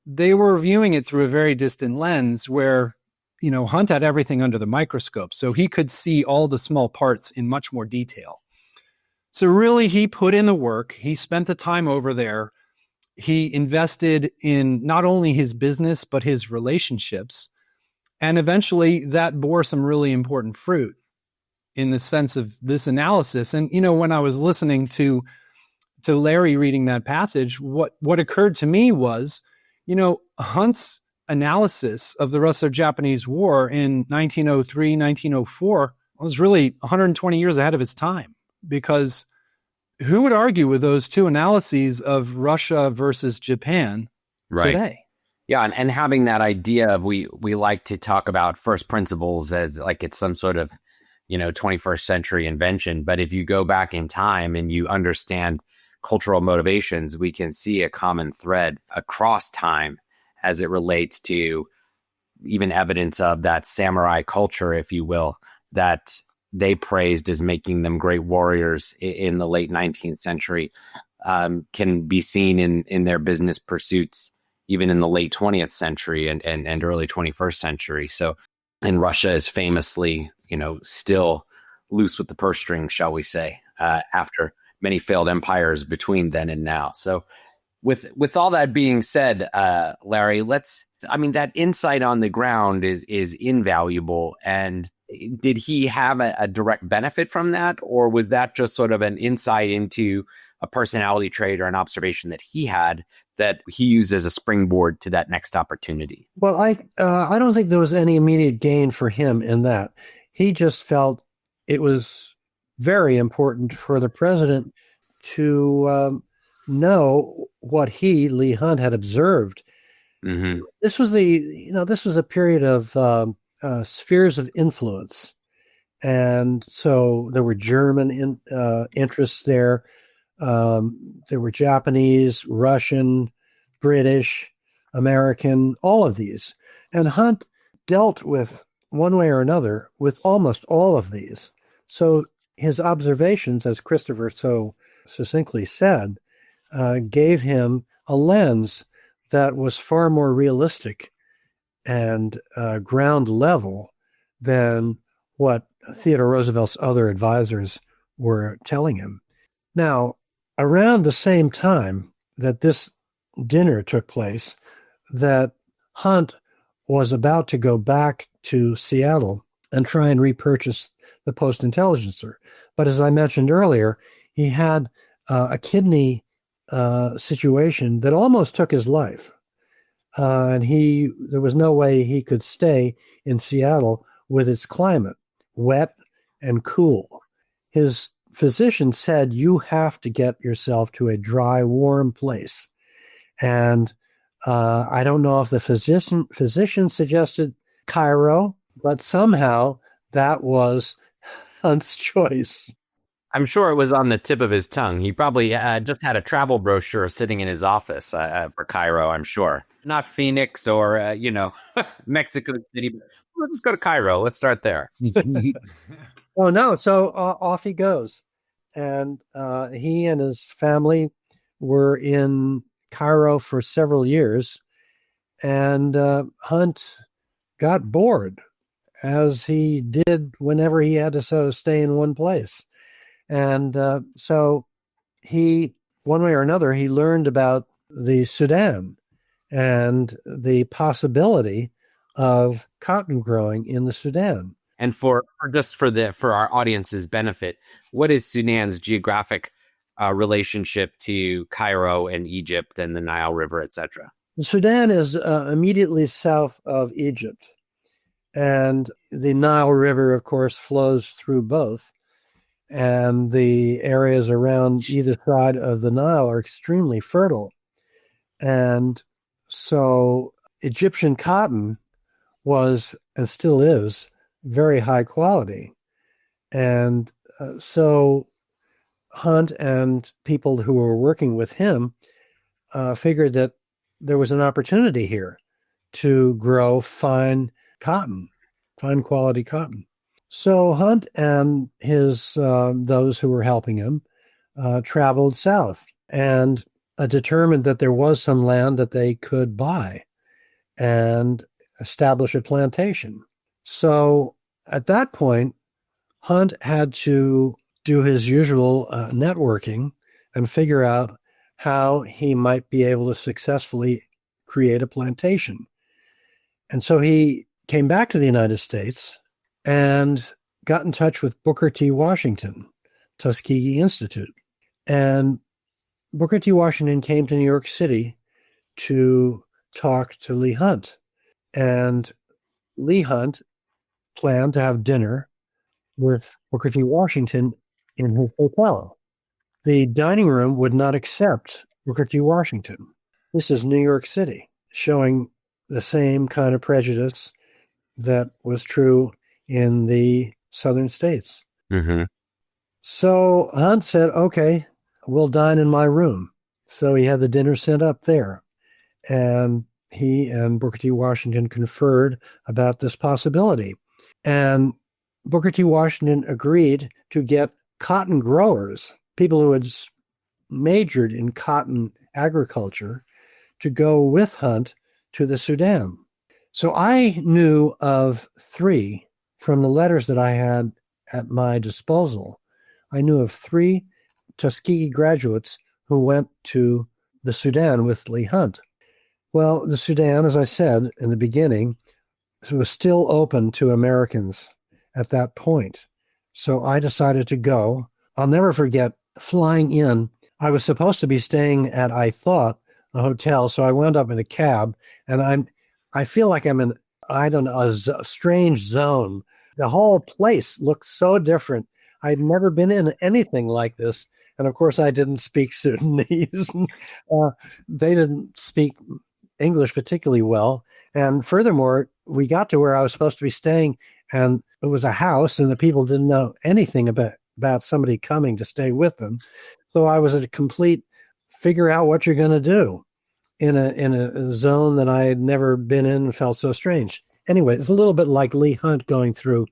viewing it through a very distant lens where, you know, Hunt had everything under the microscope, so he could see all the small parts in much more detail. So really, he put in the work. He spent the time over there. He invested in not only his business, but his relationships. And eventually that bore some really important fruit in the sense of this analysis. And, you know, when I was listening to Larry reading that passage, what occurred to me was, you know, Hunt's analysis of the Russo-Japanese War in 1903, 1904 was really 120 years ahead of its time, because who would argue with those two analyses of Russia versus Japan today? Yeah, and having that idea of we like to talk about first principles as like it's some sort of, you know, 21st century invention. But if you go back in time and you understand cultural motivations, we can see a common thread across time as it relates to even evidence of that samurai culture, if you will, that they praised as making them great warriors in the late 19th century, can be seen in their business pursuits even in the late 20th century and early 21st century. So, and Russia is famously, you know, still loose with the purse strings, shall we say, after many failed empires between then and now. So with all that being said, Larry, that insight on the ground is invaluable. And did he have a direct benefit from that? Or was that just sort of an insight into a personality trait or an observation that he had that he used as a springboard to that next opportunity? Well, I don't think there was any immediate gain for him in that. He just felt it was very important for the president to know what he, Leigh Hunt, had observed. Mm-hmm. This was a period of spheres of influence. And so there were German interests there. There were Japanese, Russian, British, American, all of these. And Hunt dealt with, one way or another, with almost all of these. So his observations, as Christopher so succinctly said, gave him a lens that was far more realistic and ground level than what Theodore Roosevelt's other advisors were telling him. Now, around the same time that this dinner took place, that Hunt was about to go back to Seattle and try and repurchase the Post-Intelligencer. But as I mentioned earlier, he had a kidney situation that almost took his life. And there was no way he could stay in Seattle with its climate, wet and cool. His physician said, you have to get yourself to a dry, warm place. And I don't know if the physician suggested Cairo, but somehow that was Hunt's choice. I'm sure it was on the tip of his tongue. He probably just had a travel brochure sitting in his office for Cairo, I'm sure. Not Phoenix or, Mexico City. But let's go to Cairo. Let's start there. Oh no! So off he goes, and he and his family were in Cairo for several years, and Hunt got bored, as he did whenever he had to sort of stay in one place, and so he, one way or another, he learned about the Sudan and the possibility of cotton growing in the Sudan. And for our audience's benefit, what is Sudan's geographic relationship to Cairo and Egypt and the Nile River, etc.? The Sudan is immediately south of Egypt, and the Nile River, of course, flows through both. And the areas around either side of the Nile are extremely fertile. And so Egyptian cotton was, and still is, very high quality. And so Hunt and people who were working with him figured that there was an opportunity here to grow fine cotton, fine quality cotton. So Hunt and his those who were helping him traveled south and determined that there was some land that they could buy and establish a plantation. So at that point, Hunt had to do his usual networking and figure out how he might be able to successfully create a plantation. And so he came back to the United States and got in touch with Booker T. Washington, Tuskegee Institute. And Booker T. Washington came to New York City to talk to Leigh Hunt. And Leigh Hunt planned to have dinner with Booker T. Washington in his hotel. The dining room would not accept Booker T. Washington. This is New York City, showing the same kind of prejudice that was true in the southern states. Mm-hmm. So Hunt said, okay, we'll dine in my room. So he had the dinner sent up there. And he and Booker T. Washington conferred about this possibility. And Booker T. Washington agreed to get cotton growers, people who had majored in cotton agriculture, to go with Hunt to the Sudan. So I knew of three from the letters that I had at my disposal. I knew of three Tuskegee graduates who went to the Sudan with Leigh Hunt. Well, the Sudan, as I said in the beginning, was still open to Americans at that point. So I decided to go. I'll never forget flying in. I was supposed to be staying at, I thought, a hotel. So I wound up in a cab, and I feel like I'm in, I don't know, a strange zone. The whole place looked so different. I'd never been in anything like this. And of course, I didn't speak Sudanese. They didn't speak English particularly well. And furthermore, we got to where I was supposed to be staying, and it was a house, and the people didn't know anything about somebody coming to stay with them. So I was at a complete figure out what you're going to do in a zone that I had never been in and felt so strange. Anyway, it's a little bit like Leigh Hunt going through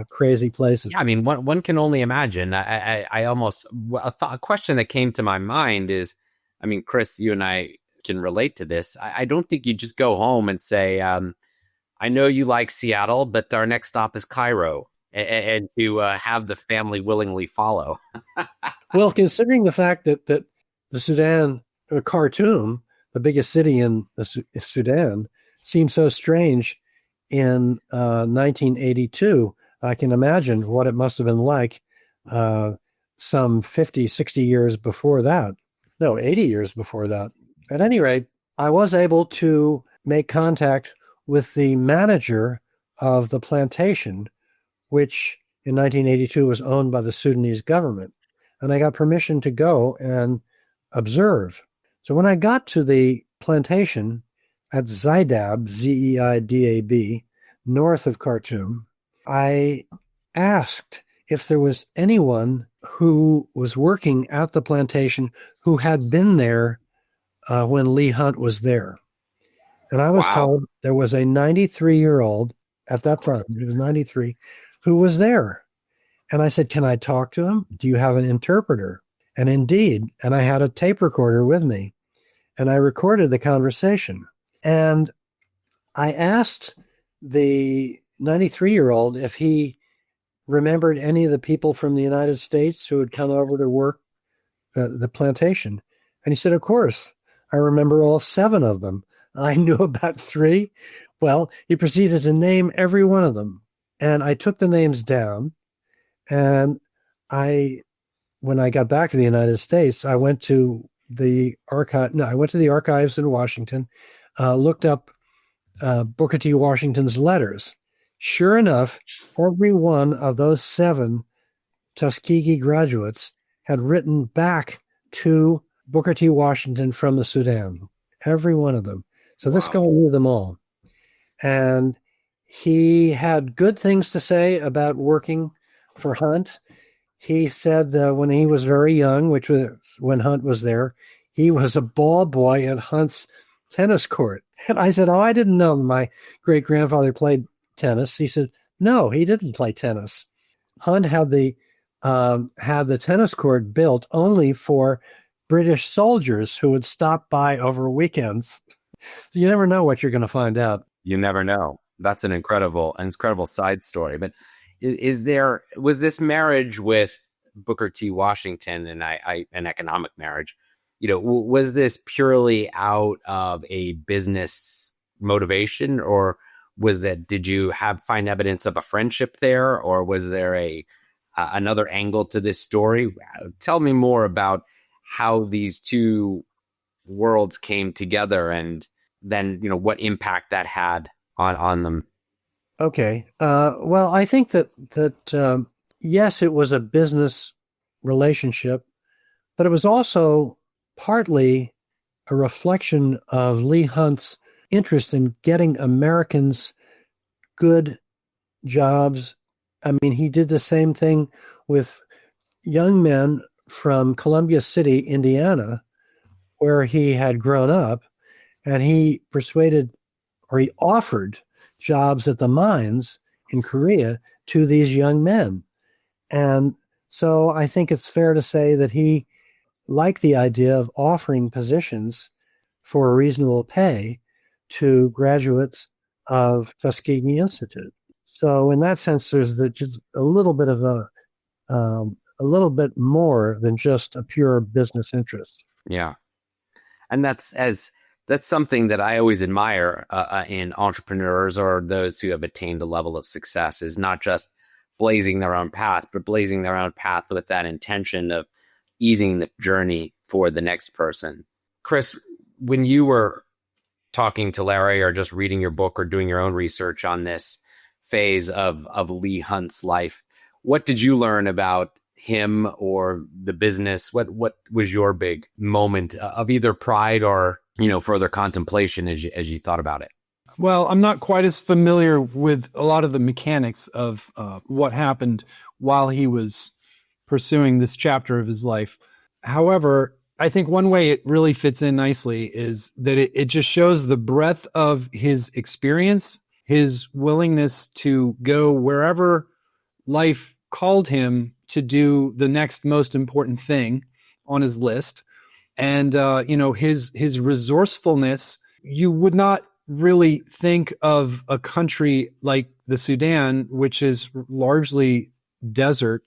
crazy places. Yeah, I mean, one can only imagine. I almost, a question that came to my mind is, I mean, Chris, you and I can relate to this. I don't think you just go home and say, I know you like Seattle, but our next stop is Cairo, and to have the family willingly follow. Well, considering the fact that the Sudan, Khartoum, the biggest city in the Sudan, seemed so strange in 1982, I can imagine what it must have been like some 50, 60 years before that. No, 80 years before that. At any rate, I was able to make contact with the manager of the plantation, which in 1982 was owned by the Sudanese government. And I got permission to go and observe. So when I got to the plantation at Zaidab, Zeidab, north of Khartoum, I asked if there was anyone who was working at the plantation who had been there when Leigh Hunt was there. And I was told there was a 93-year-old at that time, he was 93, who was there. And I said, can I talk to him? Do you have an interpreter? And indeed, and I had a tape recorder with me, and I recorded the conversation. And I asked the 93-year-old if he remembered any of the people from the United States who had come over to work the plantation. And he said, of course, I remember all 7 of them. I knew about 3. Well, he proceeded to name every one of them. And I took the names down. And when I got back to the United States, I went to the archive. No, I went to the archives in Washington, looked up Booker T. Washington's letters. Sure enough, every one of those 7 Tuskegee graduates had written back to Booker T. Washington from the Sudan. Every one of them. So this guy knew them all. And he had good things to say about working for Hunt. He said that when he was very young, which was when Hunt was there, he was a ball boy at Hunt's tennis court. And I said, oh, I didn't know my great-grandfather played tennis. He said, no, he didn't play tennis. Hunt had the tennis court built only for British soldiers who would stop by over weekends. You never know what you're going to find out. You never know. That's an incredible side story. But was this marriage with Booker T. Washington and an economic marriage, was this purely out of a business motivation, or did you find evidence of a friendship there, or was there another angle to this story? Tell me more about how these two worlds came together, and then what impact that had on them. Okay. Well, I think that yes, it was a business relationship, but it was also partly a reflection of Leigh Hunt's interest in getting Americans good jobs. I mean, he did the same thing with young men from Columbia City, Indiana, where he had grown up, and he offered jobs at the mines in Korea to these young men. And so I think it's fair to say that he liked the idea of offering positions for a reasonable pay to graduates of Tuskegee Institute. So in that sense, there's just a little bit of a little bit more than just a pure business interest. Yeah. And that's something that I always admire in entrepreneurs or those who have attained a level of success, is not just blazing their own path, but blazing their own path with that intention of easing the journey for the next person. Chris, when you were talking to Larry or just reading your book or doing your own research on this phase of Leigh Hunt's life, what did you learn about him or the business? What was your big moment of either pride or further contemplation as you thought about it? Well, I'm not quite as familiar with a lot of the mechanics of what happened while he was pursuing this chapter of his life. However, I think one way it really fits in nicely is that it just shows the breadth of his experience, his willingness to go wherever life called him to do the next most important thing on his list. And, his resourcefulness. You would not really think of a country like the Sudan, which is largely desert,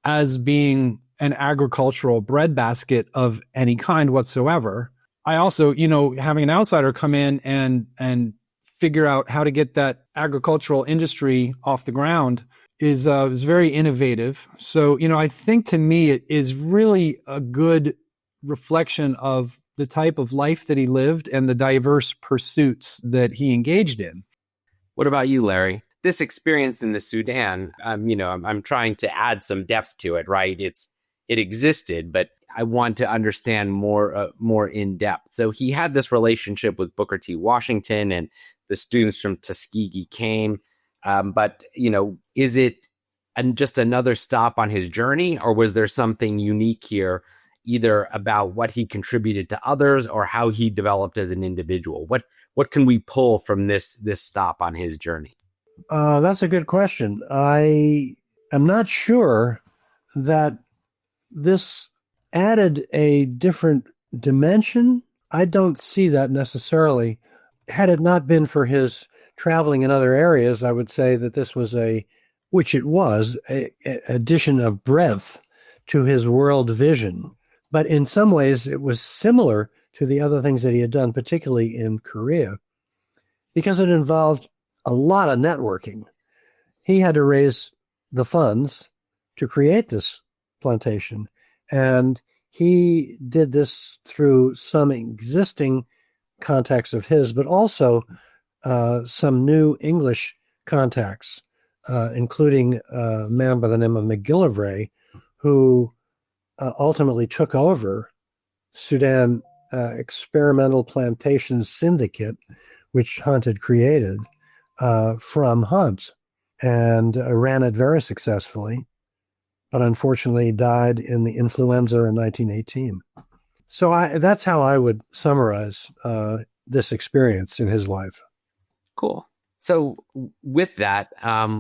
as being an agricultural breadbasket of any kind whatsoever. I also, having an outsider come in and figure out how to get that agricultural industry off the ground is very innovative. So, I think to me it is really a good reflection of the type of life that he lived and the diverse pursuits that he engaged in. What about you, Larry? This experience in the Sudan, I'm trying to add some depth to it, right? It existed, but I want to understand more in depth. So he had this relationship with Booker T. Washington, and the students from Tuskegee came. But is it just another stop on his journey, or was there something unique here, either about what he contributed to others or how he developed as an individual? What can we pull from this stop on his journey? That's a good question. I am not sure that this added a different dimension. I don't see that necessarily. Had it not been for his traveling in other areas, I would say that this was which it was, a addition of breadth to his world vision. But in some ways, it was similar to the other things that he had done, particularly in Korea, because it involved a lot of networking. He had to raise the funds to create this plantation, and he did this through some existing contacts of his, but also some new English contacts, including a man by the name of McGillivray, who ultimately took over Sudan Experimental Plantation Syndicate, which Hunt had created from Hunt, and ran it very successfully, but unfortunately died in the influenza in 1918. So that's how I would summarize this experience in his life. Cool. So with that,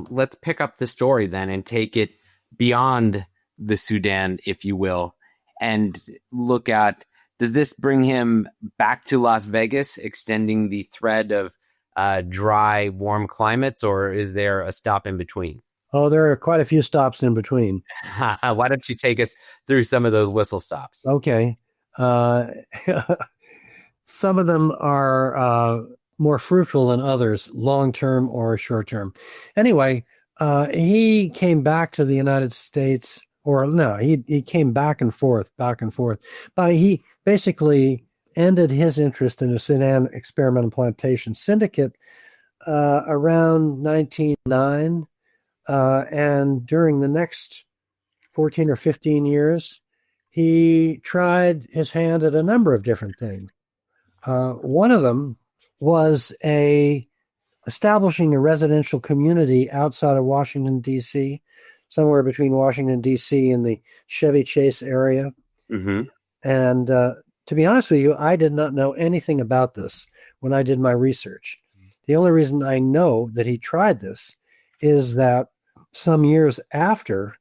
let's pick up the story then and take it beyond the Sudan, if you will, and look at, does this bring him back to Las Vegas, extending the thread of dry, warm climates, or is there a stop in between? Oh, there are quite a few stops in between. Why don't you take us through some of those whistle stops? Okay. Some of them are more fruitful than others, long-term or short-term. Anyway, he came back to the United States, or no, he came back and forth. But he basically ended his interest in the Sudan Experimental Plantation Syndicate around 1909. And during the next 14 or 15 years, he tried his hand at a number of different things. One of them was establishing a residential community outside of Washington, D.C., somewhere between Washington, D.C. and the Chevy Chase area. Mm-hmm. And to be honest with you, I did not know anything about this when I did my research. The only reason I know that he tried this is that some years after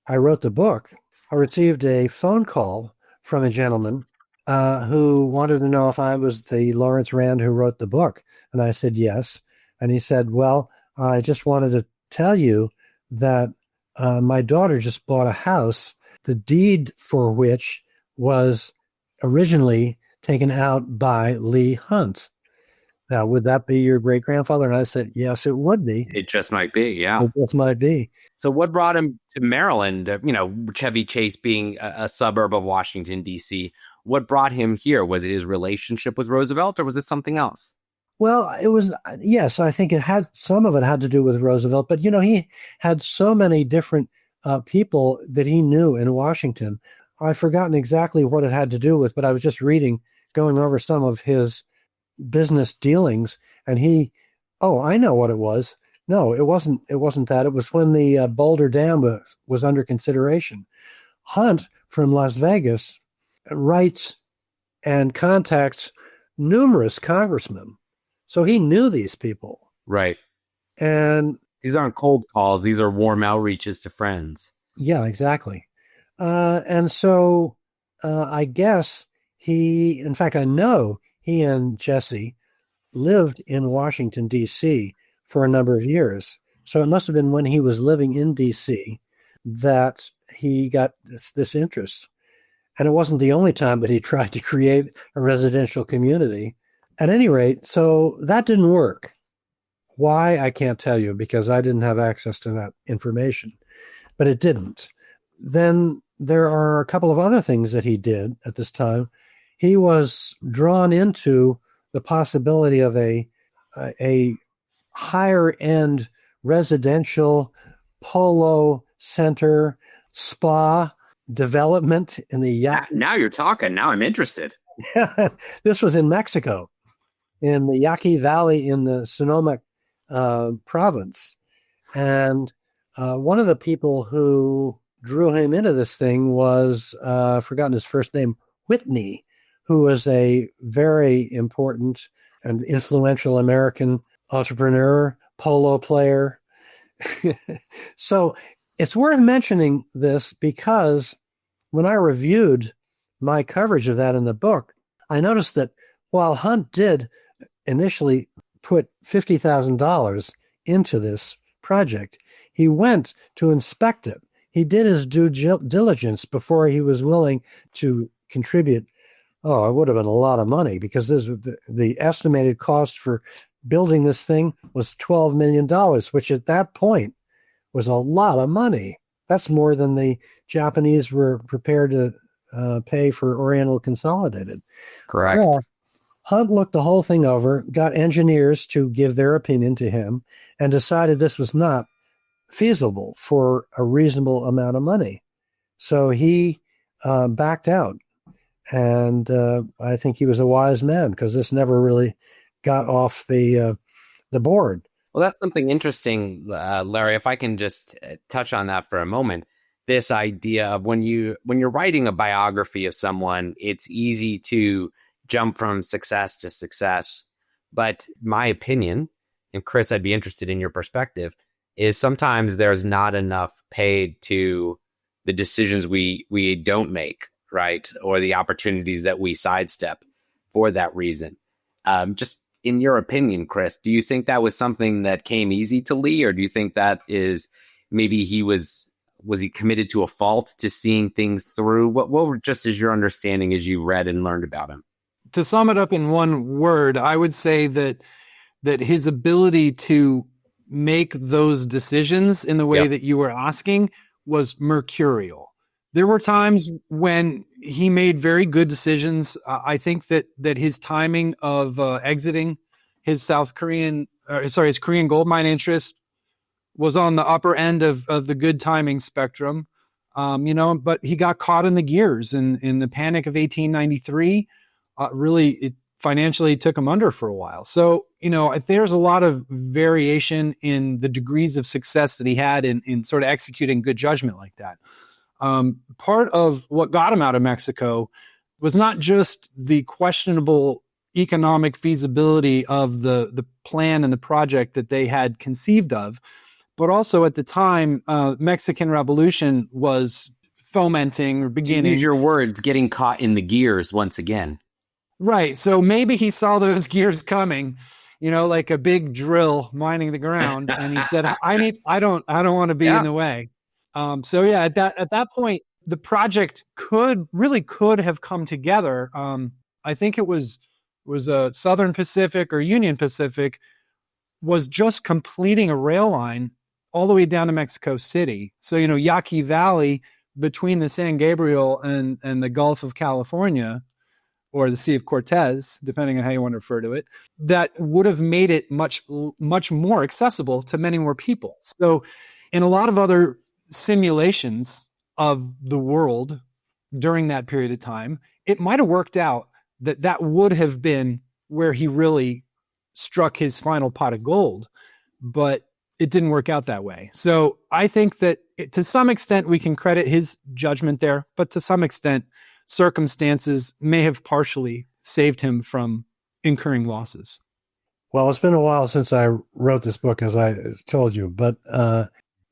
I wrote the book, I received a phone call from a gentleman who wanted to know if I was the Lawrence Rand who wrote the book. And I said, yes. And he said, well, I just wanted to tell you that my daughter just bought a house, the deed for which was originally taken out by Leigh Hunt. Now, would that be your great-grandfather? And I said, yes, it would be. It just might be, yeah. It just might be. So what brought him to Maryland? Chevy Chase being a suburb of Washington, D.C., what brought him here? Was it his relationship with Roosevelt, or was it something else? Well, it was, yes, I think some of it had to do with Roosevelt, but, he had so many different people that he knew in Washington. I've forgotten exactly what it had to do with, but I was just going over some of his business dealings, and I know what it was. No, it wasn't that. It was when the Boulder Dam was under consideration. Hunt from Las Vegas writes and contacts numerous congressmen. So he knew these people. Right. And these aren't cold calls. These are warm outreaches to friends. Yeah, exactly. And so I guess I know he and Jesse lived in Washington, D.C. for a number of years. So it must have been when he was living in D.C. that he got this interest. And it wasn't the only time that he tried to create a residential community. At any rate, so that didn't work. Why, I can't tell you, because I didn't have access to that information. But it didn't. Then there are a couple of other things that he did at this time. He was drawn into the possibility of a higher-end residential polo center spa development in the Yaqui. Now you're talking. Now I'm interested. This was in Mexico, in the Yaqui Valley in the Sonoma province. And one of the people who drew him into this thing was, I've forgotten his first name, Whitney, who was a very important and influential American entrepreneur, polo player. So It's worth mentioning this because when I reviewed my coverage of that in the book, I noticed that while Hunt did initially put $50,000 into this project, he went to inspect it. He did his due diligence before he was willing to contribute. Oh, it would have been a lot of money because the estimated cost for building this thing was $12 million, which at that point was a lot of money. That's more than the Japanese were prepared to pay for Oriental Consolidated. Correct. Well, Hunt looked the whole thing over, got engineers to give their opinion to him, and decided this was not feasible for a reasonable amount of money. So he backed out. And I think he was a wise man because this never really got off the board. Well, that's something interesting, Larry. If I can just touch on that for a moment, this idea of when you're writing a biography of someone, it's easy to jump from success to success. But my opinion, and Chris, I'd be interested in your perspective, is sometimes there's not enough paid to the decisions we don't make, right? Or the opportunities that we sidestep for that reason. Just in your opinion, Chris, do you think that was something that came easy to Leigh, or do you think that is maybe was he committed to a fault to seeing things through? What just is your understanding as you read and learned about him? To sum it up in one word, I would say that his ability to make those decisions in the way that you were asking was mercurial. There were times when he made very good decisions. I think that his timing of exiting his his Korean gold mine interest was on the upper end of the good timing spectrum. But he got caught in the gears in the panic of 1893. Really, it financially took him under for a while. So, there's a lot of variation in the degrees of success that he had in sort of executing good judgment like that. Part of what got him out of Mexico was not just the questionable economic feasibility of the plan and the project that they had conceived of, but also at the time, Mexican Revolution was fomenting or beginning. To use your words, getting caught in the gears once again. Right. So maybe he saw those gears coming, like a big drill mining the ground, and he said, I don't want to be in the way. At that point, the project could have come together. I think it was Southern Pacific or Union Pacific was just completing a rail line all the way down to Mexico City. So, Yaqui Valley between the San Gabriel and the Gulf of California, or the Sea of Cortez, depending on how you want to refer to it, that would have made it much, much more accessible to many more people. So in a lot of other simulations of the world during that period of time, it might have worked out that would have been where he really struck his final pot of gold, but it didn't work out that way. So I think that to some extent we can credit his judgment there, but to some extent circumstances may have partially saved him from incurring losses. Well, it's been a while since I wrote this book, as I told you, but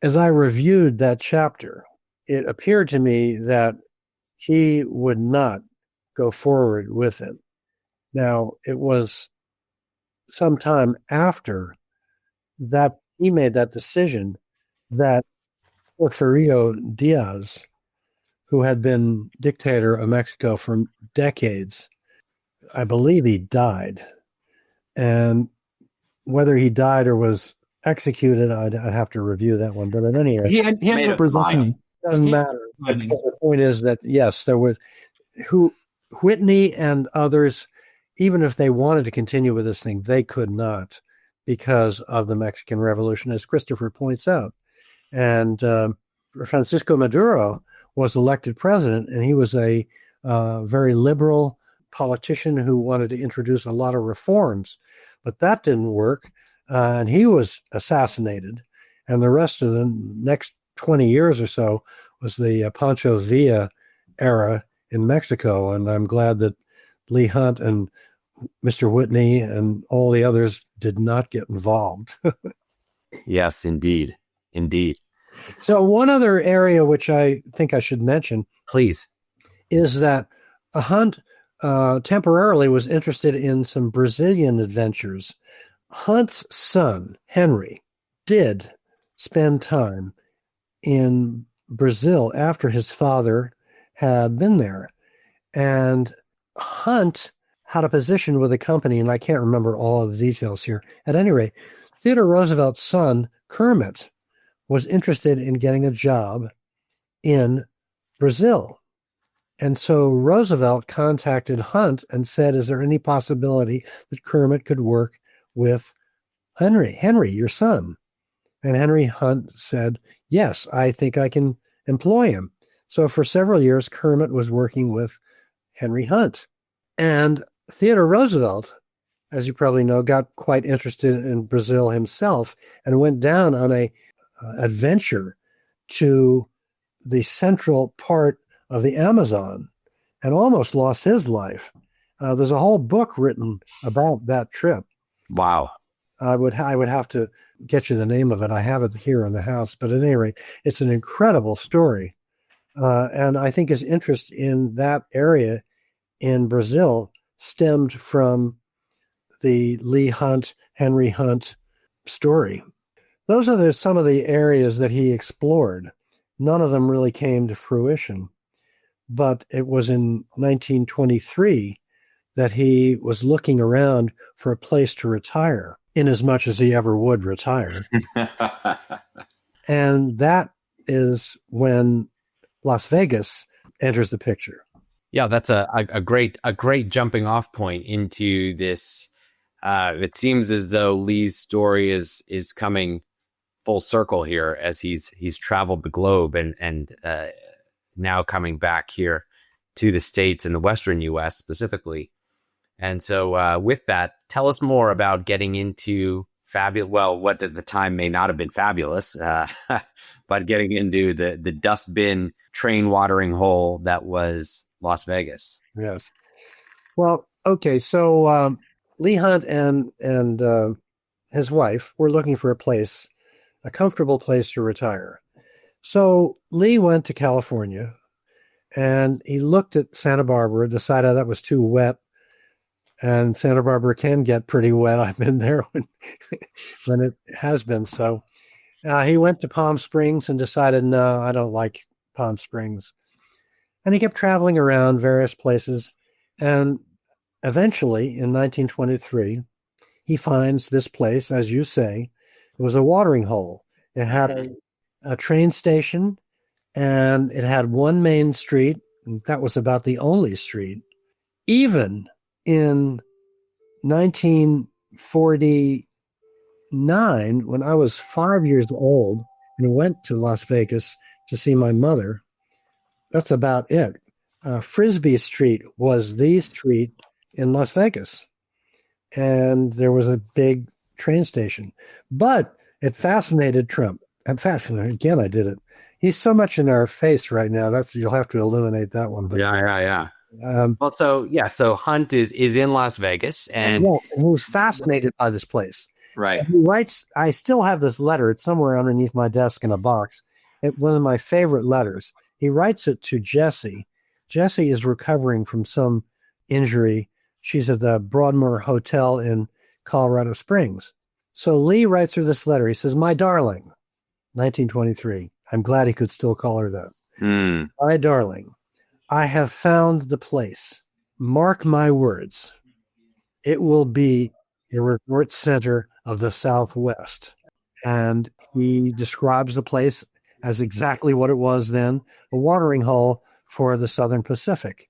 as I reviewed that chapter, it appeared to me that he would not go forward with it. Now, it was sometime after that he made that decision that Porfirio Diaz, who had been dictator of Mexico for decades, I believe he died. And whether he died or was executed, I'd have to review that one. But at any rate, he ended up resigning. Doesn't matter. The point is that, yes, there was Whitney and others, even if they wanted to continue with this thing, they could not because of the Mexican Revolution, as Christopher points out. And Francisco Maduro was elected president, and he was a very liberal politician who wanted to introduce a lot of reforms. But that didn't work, and he was assassinated. And the rest of the next 20 years or so was the Pancho Villa era in Mexico. And I'm glad that Leigh Hunt and Mr. Whitney and all the others did not get involved. Yes, indeed. Indeed. So one other area which I think I should mention Please. is that Hunt temporarily was interested in some Brazilian adventures. Hunt's son, Henry, did spend time in Brazil after his father had been there. And Hunt had a position with a company, and I can't remember all of the details here. At any rate, Theodore Roosevelt's son, Kermit, was interested in getting a job in Brazil. And so Roosevelt contacted Hunt and said, is there any possibility that Kermit could work with Henry, your son? And Henry Hunt said, yes, I think I can employ him. So for several years, Kermit was working with Henry Hunt. And Theodore Roosevelt, as you probably know, got quite interested in Brazil himself and went down on a adventure to the central part of the Amazon and almost lost his life. There's a whole book written about that trip. Wow. I would have to get you the name of it. I have it here in the house, but at any rate, it's an incredible story. And I think his interest in that area in Brazil stemmed from the Leigh Hunt, Henry Hunt story. Those are some of the areas that he explored. None of them really came to fruition, but it was in 1923 that he was looking around for a place to retire, in as much as he ever would retire. And that is when Las Vegas enters the picture. Yeah, that's a great jumping off point into this. It seems as though Leigh's story is coming full circle here as he's traveled the globe and now coming back here to the States and the Western U.S. specifically. And so with that, tell us more about getting into what at the time may not have been fabulous, but getting into the dustbin train watering hole that was Las Vegas. Yes. Well, okay. So Leigh Hunt and his wife were looking for a comfortable place to retire. So Leigh went to California and he looked at Santa Barbara, decided that was too wet. And Santa Barbara can get pretty wet. I've been there when it has been. So he went to Palm Springs and decided, no, I don't like Palm Springs. And he kept traveling around various places. And eventually, in 1923, he finds this place, as you say, it was a watering hole. It had a train station, and it had one main street. And that was about the only street. Even in 1949, when I was 5 years old and went to Las Vegas to see my mother, that's about it. Frisbee Street was the street in Las Vegas, and there was a big train station. But it fascinated Trump. In fact, again, I did it. He's so much in our face right now. You'll have to eliminate that one. But, Yeah. So Hunt is in Las Vegas, and he was fascinated by this place. Right. And he writes. I still have this letter. It's somewhere underneath my desk in a box. It's one of my favorite letters. He writes it to Jessie. Jessie is recovering from some injury. She's at the Broadmoor Hotel in Colorado Springs. So Leigh writes her this letter. He says, "My darling," 1923. I'm glad he could still call her that. "My darling, I have found the place. Mark my words. It will be a resort center of the Southwest." And he describes the place as exactly what it was then, a watering hole for the Southern Pacific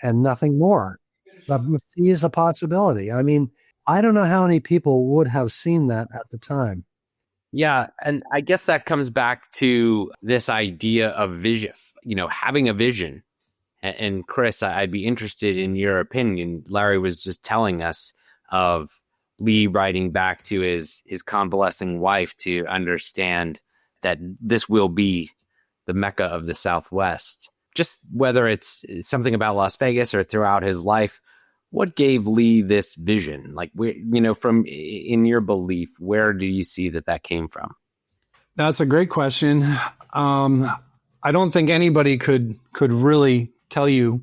and nothing more. But he is a possibility. I mean, I don't know how many people would have seen that at the time. Yeah, and I guess that comes back to this idea of vision, having a vision. And Chris, I'd be interested in your opinion. Larry was just telling us of Leigh writing back to his convalescing wife to understand that this will be the Mecca of the Southwest. Just whether it's something about Las Vegas or throughout his life, what gave Leigh this vision? Like, from in your belief, where do you see that came from? That's a great question. I don't think anybody could really tell you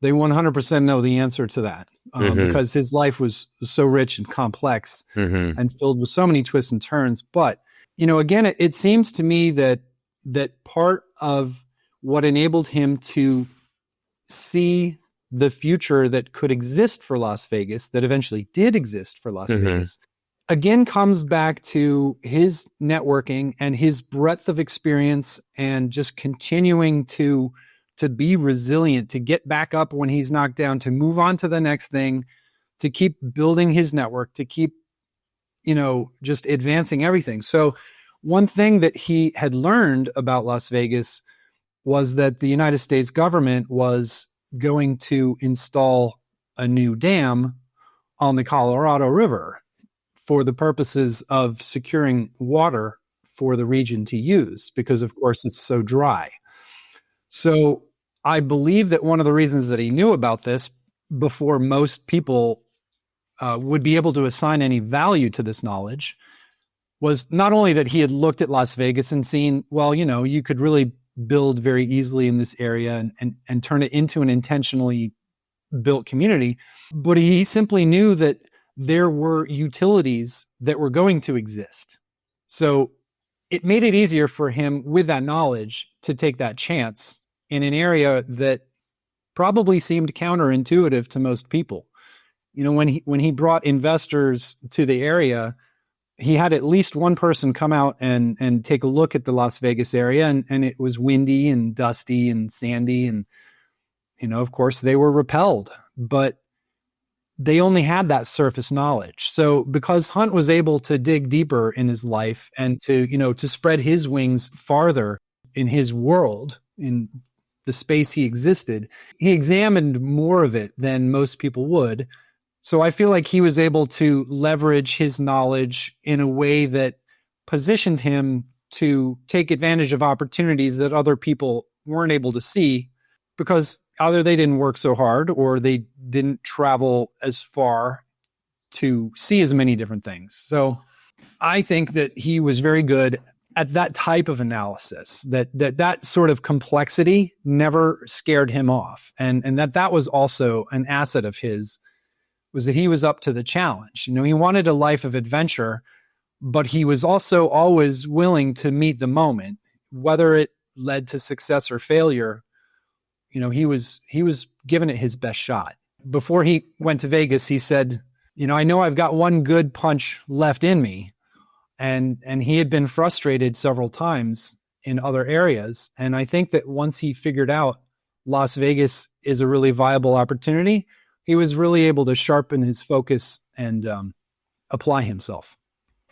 they 100% know the answer to that, because his life was so rich and complex and filled with so many twists and turns. But, again, it seems to me that part of what enabled him to see the future that could exist for Las Vegas, that eventually did exist for Las Vegas, again comes back to his networking and his breadth of experience, and just continuing to be resilient, to get back up when he's knocked down, to move on to the next thing, to keep building his network, to keep, just advancing everything. So one thing that he had learned about Las Vegas was that the United States government was going to install a new dam on the Colorado River for the purposes of securing water for the region to use, because of course it's so dry. So I believe that one of the reasons that he knew about this before most people would be able to assign any value to this knowledge was not only that he had looked at Las Vegas and seen, well, you could really build very easily in this area and turn it into an intentionally built community, but he simply knew that there were utilities that were going to exist. So it made it easier for him with that knowledge to take that chance in an area that probably seemed counterintuitive to most people. When he brought investors to the area, he had at least one person come out and take a look at the Las Vegas area, and it was windy and dusty and sandy, and of course they were repelled, but they only had that surface knowledge. So because Hunt was able to dig deeper in his life and to spread his wings farther in his world, in the space he existed, he examined more of it than most people would. So I feel like he was able to leverage his knowledge in a way that positioned him to take advantage of opportunities that other people weren't able to see, because either they didn't work so hard or they didn't travel as far to see as many different things. So I think that he was very good at that type of analysis, that sort of complexity never scared him off. And that was also an asset of his, was that he was up to the challenge. He wanted a life of adventure, but he was also always willing to meet the moment, whether it led to success or failure. He was giving it his best shot. Before he went to Vegas, he said, I know I've got one good punch left in me. And he had been frustrated several times in other areas. And I think that once he figured out Las Vegas is a really viable opportunity, he was really able to sharpen his focus and apply himself.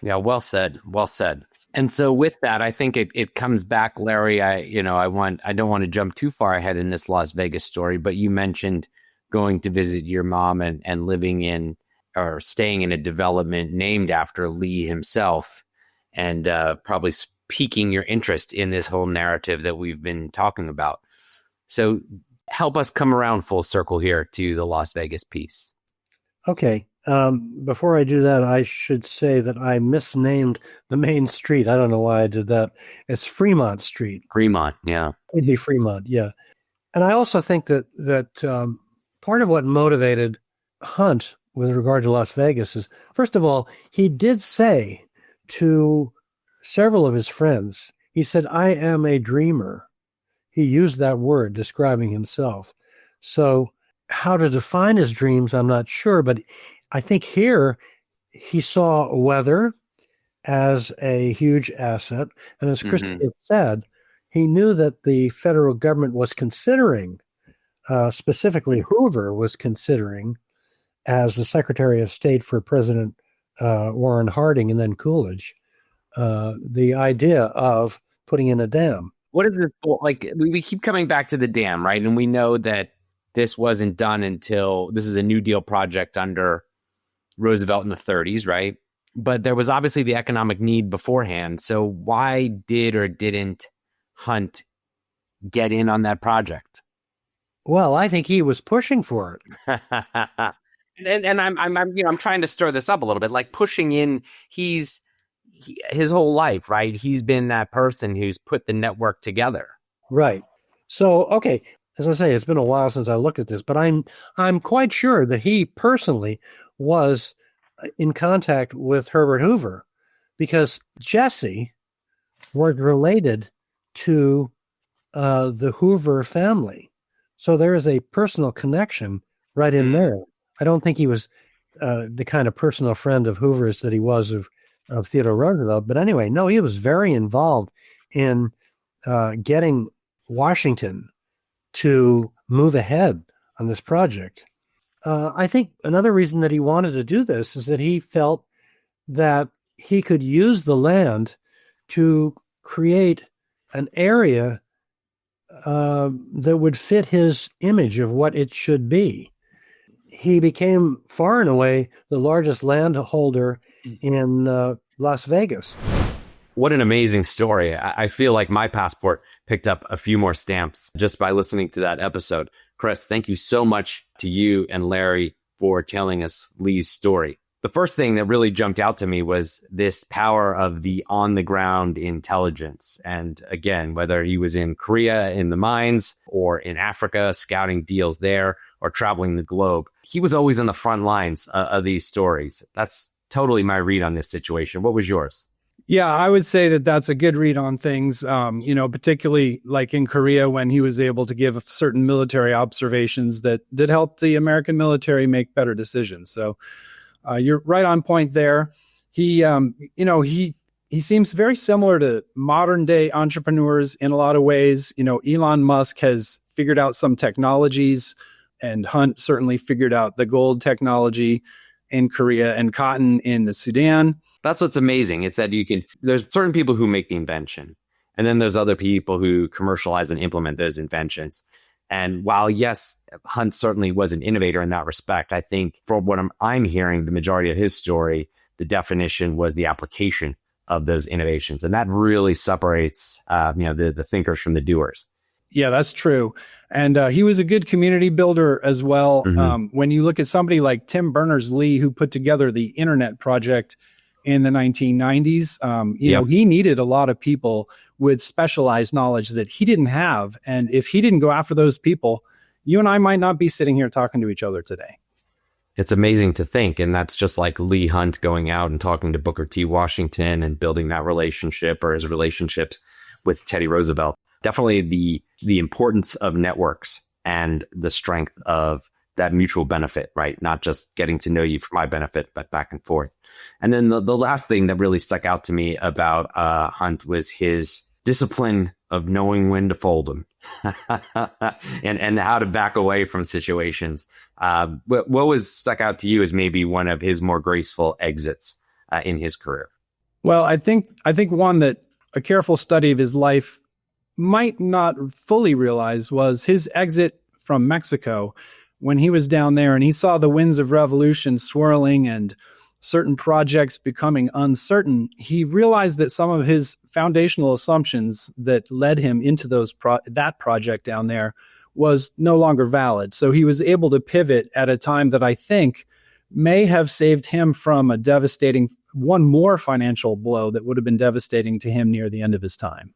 Yeah, well said. Well said. And so with that, I think it comes back, Larry. I don't want to jump too far ahead in this Las Vegas story, but you mentioned going to visit your mom and living in or staying in a development named after Leigh himself, and probably piquing your interest in this whole narrative that we've been talking about. So help us come around full circle here to the Las Vegas piece. Okay. Before I do that, I should say that I misnamed the main street. I don't know why I did that. It's Fremont Street. Fremont, yeah. It'd be Fremont, yeah. And I also think that part of what motivated Hunt with regard to Las Vegas is, first of all, he did say to several of his friends, he said, "I am a dreamer." He used that word describing himself. So how to define his dreams, I'm not sure, but I think here he saw weather as a huge asset. And as Christopher said, he knew that the federal government was considering, specifically Hoover was considering, as the Secretary of State for President Warren Harding and then Coolidge, the idea of putting in a dam. What is this? Like, we keep coming back to the dam, right? And we know that this wasn't done until this is a New Deal project under Roosevelt in the 30s, right? But there was obviously the economic need beforehand. So why did or didn't Hunt get in on that project? Well, I think he was pushing for it. and I'm trying to stir this up a little bit, like pushing in. He's his whole life, right? He's been that person who's put the network together. Right. So, okay, as I say, it's been a while since I looked at this, but I'm quite sure that he personally was in contact with Herbert Hoover, because Jesse was related to the Hoover family. So there is a personal connection right in there. I don't think he was the kind of personal friend of Hoover's that he was of Theodore Roosevelt. But anyway, no, he was very involved in getting Washington to move ahead on this project. I think another reason that he wanted to do this is that he felt that he could use the land to create an area that would fit his image of what it should be. He became far and away the largest landholder in Las Vegas. What an amazing story. I feel like my passport picked up a few more stamps just by listening to that episode. Chris, thank you so much to you and Larry for telling us Leigh's story. The first thing that really jumped out to me was this power of the on-the-ground intelligence. And again, whether he was in Korea in the mines or in Africa scouting deals there or traveling the globe, he was always on the front lines of these stories. That's totally my read on this situation. What was yours? Yeah, I would say that that's a good read on things, particularly like in Korea when he was able to give certain military observations that helped the American military make better decisions. So you're right on point there. He seems very similar to modern day entrepreneurs in a lot of ways. Elon Musk has figured out some technologies, and Hunt certainly figured out the gold technology in Korea and cotton in the Sudan. That's what's amazing. It's that there's certain people who make the invention, and then there's other people who commercialize and implement those inventions. And while, yes, Hunt certainly was an innovator in that respect, I think from what I'm hearing, the majority of his story, the definition was the application of those innovations. And that really separates, the thinkers from the doers. Yeah, that's true. And he was a good community builder as well. Mm-hmm. When you look at somebody like Tim Berners-Lee, who put together the Internet project in the 1990s, he needed a lot of people with specialized knowledge that he didn't have. And if he didn't go after those people, you and I might not be sitting here talking to each other today. It's amazing to think. And that's just like Leigh Hunt going out and talking to Booker T. Washington and building that relationship, or his relationships with Teddy Roosevelt. Definitely the importance of networks and the strength of that mutual benefit, right? Not just getting to know you for my benefit, but back and forth. And then the last thing that really stuck out to me about Hunt was his discipline of knowing when to fold them and how to back away from situations. What was stuck out to you as maybe one of his more graceful exits in his career? Well, I think one that a careful study of his life might not fully realize was his exit from Mexico when he was down there and he saw the winds of revolution swirling and certain projects becoming uncertain. He realized that some of his foundational assumptions that led him into that project down there was no longer valid. So he was able to pivot at a time that I think may have saved him from a devastating one more financial blow that would have been devastating to him near the end of his time.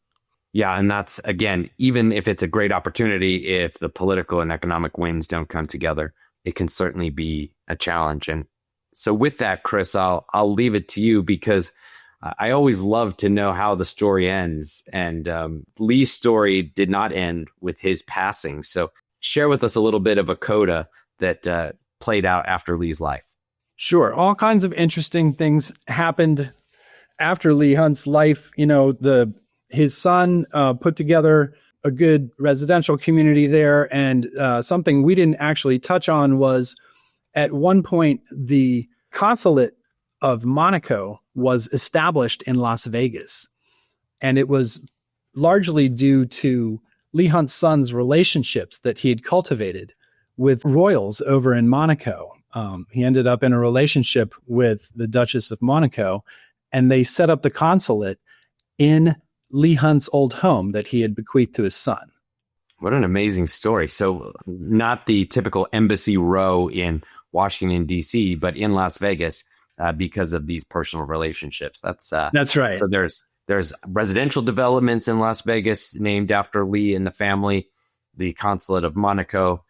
Yeah, and that's, again, even if it's a great opportunity, if the political and economic winds don't come together, it can certainly be a challenge. And so with that, Chris, I'll leave it to you, because I always love to know how the story ends. And Leigh's story did not end with his passing. So share with us a little bit of a coda that played out after Leigh's life. Sure. All kinds of interesting things happened after Leigh Hunt's life. His son put together a good residential community there. And something we didn't actually touch on was, at one point, the consulate of Monaco was established in Las Vegas. And it was largely due to Leigh Hunt's son's relationships that he had cultivated with royals over in Monaco. He ended up in a relationship with the Duchess of Monaco, and they set up the consulate in Leigh Hunt's old home that he had bequeathed to his son. What an amazing story. So not the typical embassy row in Washington, D.C., but in Las Vegas, because of these personal relationships. That's right. So there's residential developments in Las Vegas named after Leigh and the family. The consulate of Monaco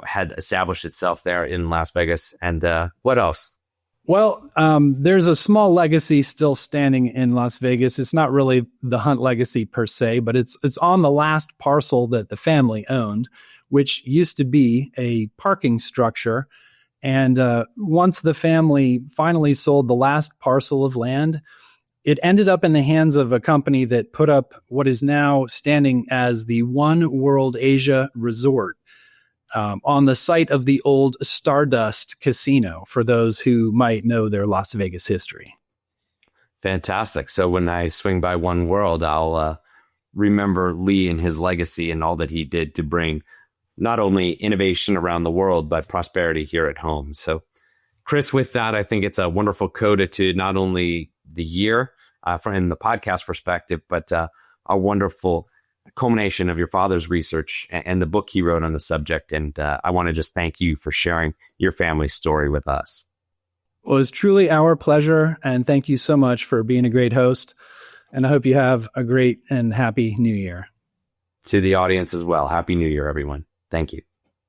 had established itself there in Las Vegas. And what else? Well, there's a small legacy still standing in Las Vegas. It's not really the Hunt legacy per se, but it's on the last parcel that the family owned, which used to be a parking structure. And once the family finally sold the last parcel of land, it ended up in the hands of a company that put up what is now standing as the One World Asia Resort on the site of the old Stardust Casino, for those who might know their Las Vegas history. Fantastic. So when I swing by One World, I'll remember Leigh and his legacy and all that he did to bring not only innovation around the world, but prosperity here at home. So, Chris, with that, I think it's a wonderful coda to not only the year from the podcast perspective, but a wonderful culmination of your father's research and the book he wrote on the subject. And I want to just thank you for sharing your family's story with us. Well, it was truly our pleasure. And thank you so much for being a great host. And I hope you have a great and happy new year. To the audience as well. Happy New Year, everyone. Thank you.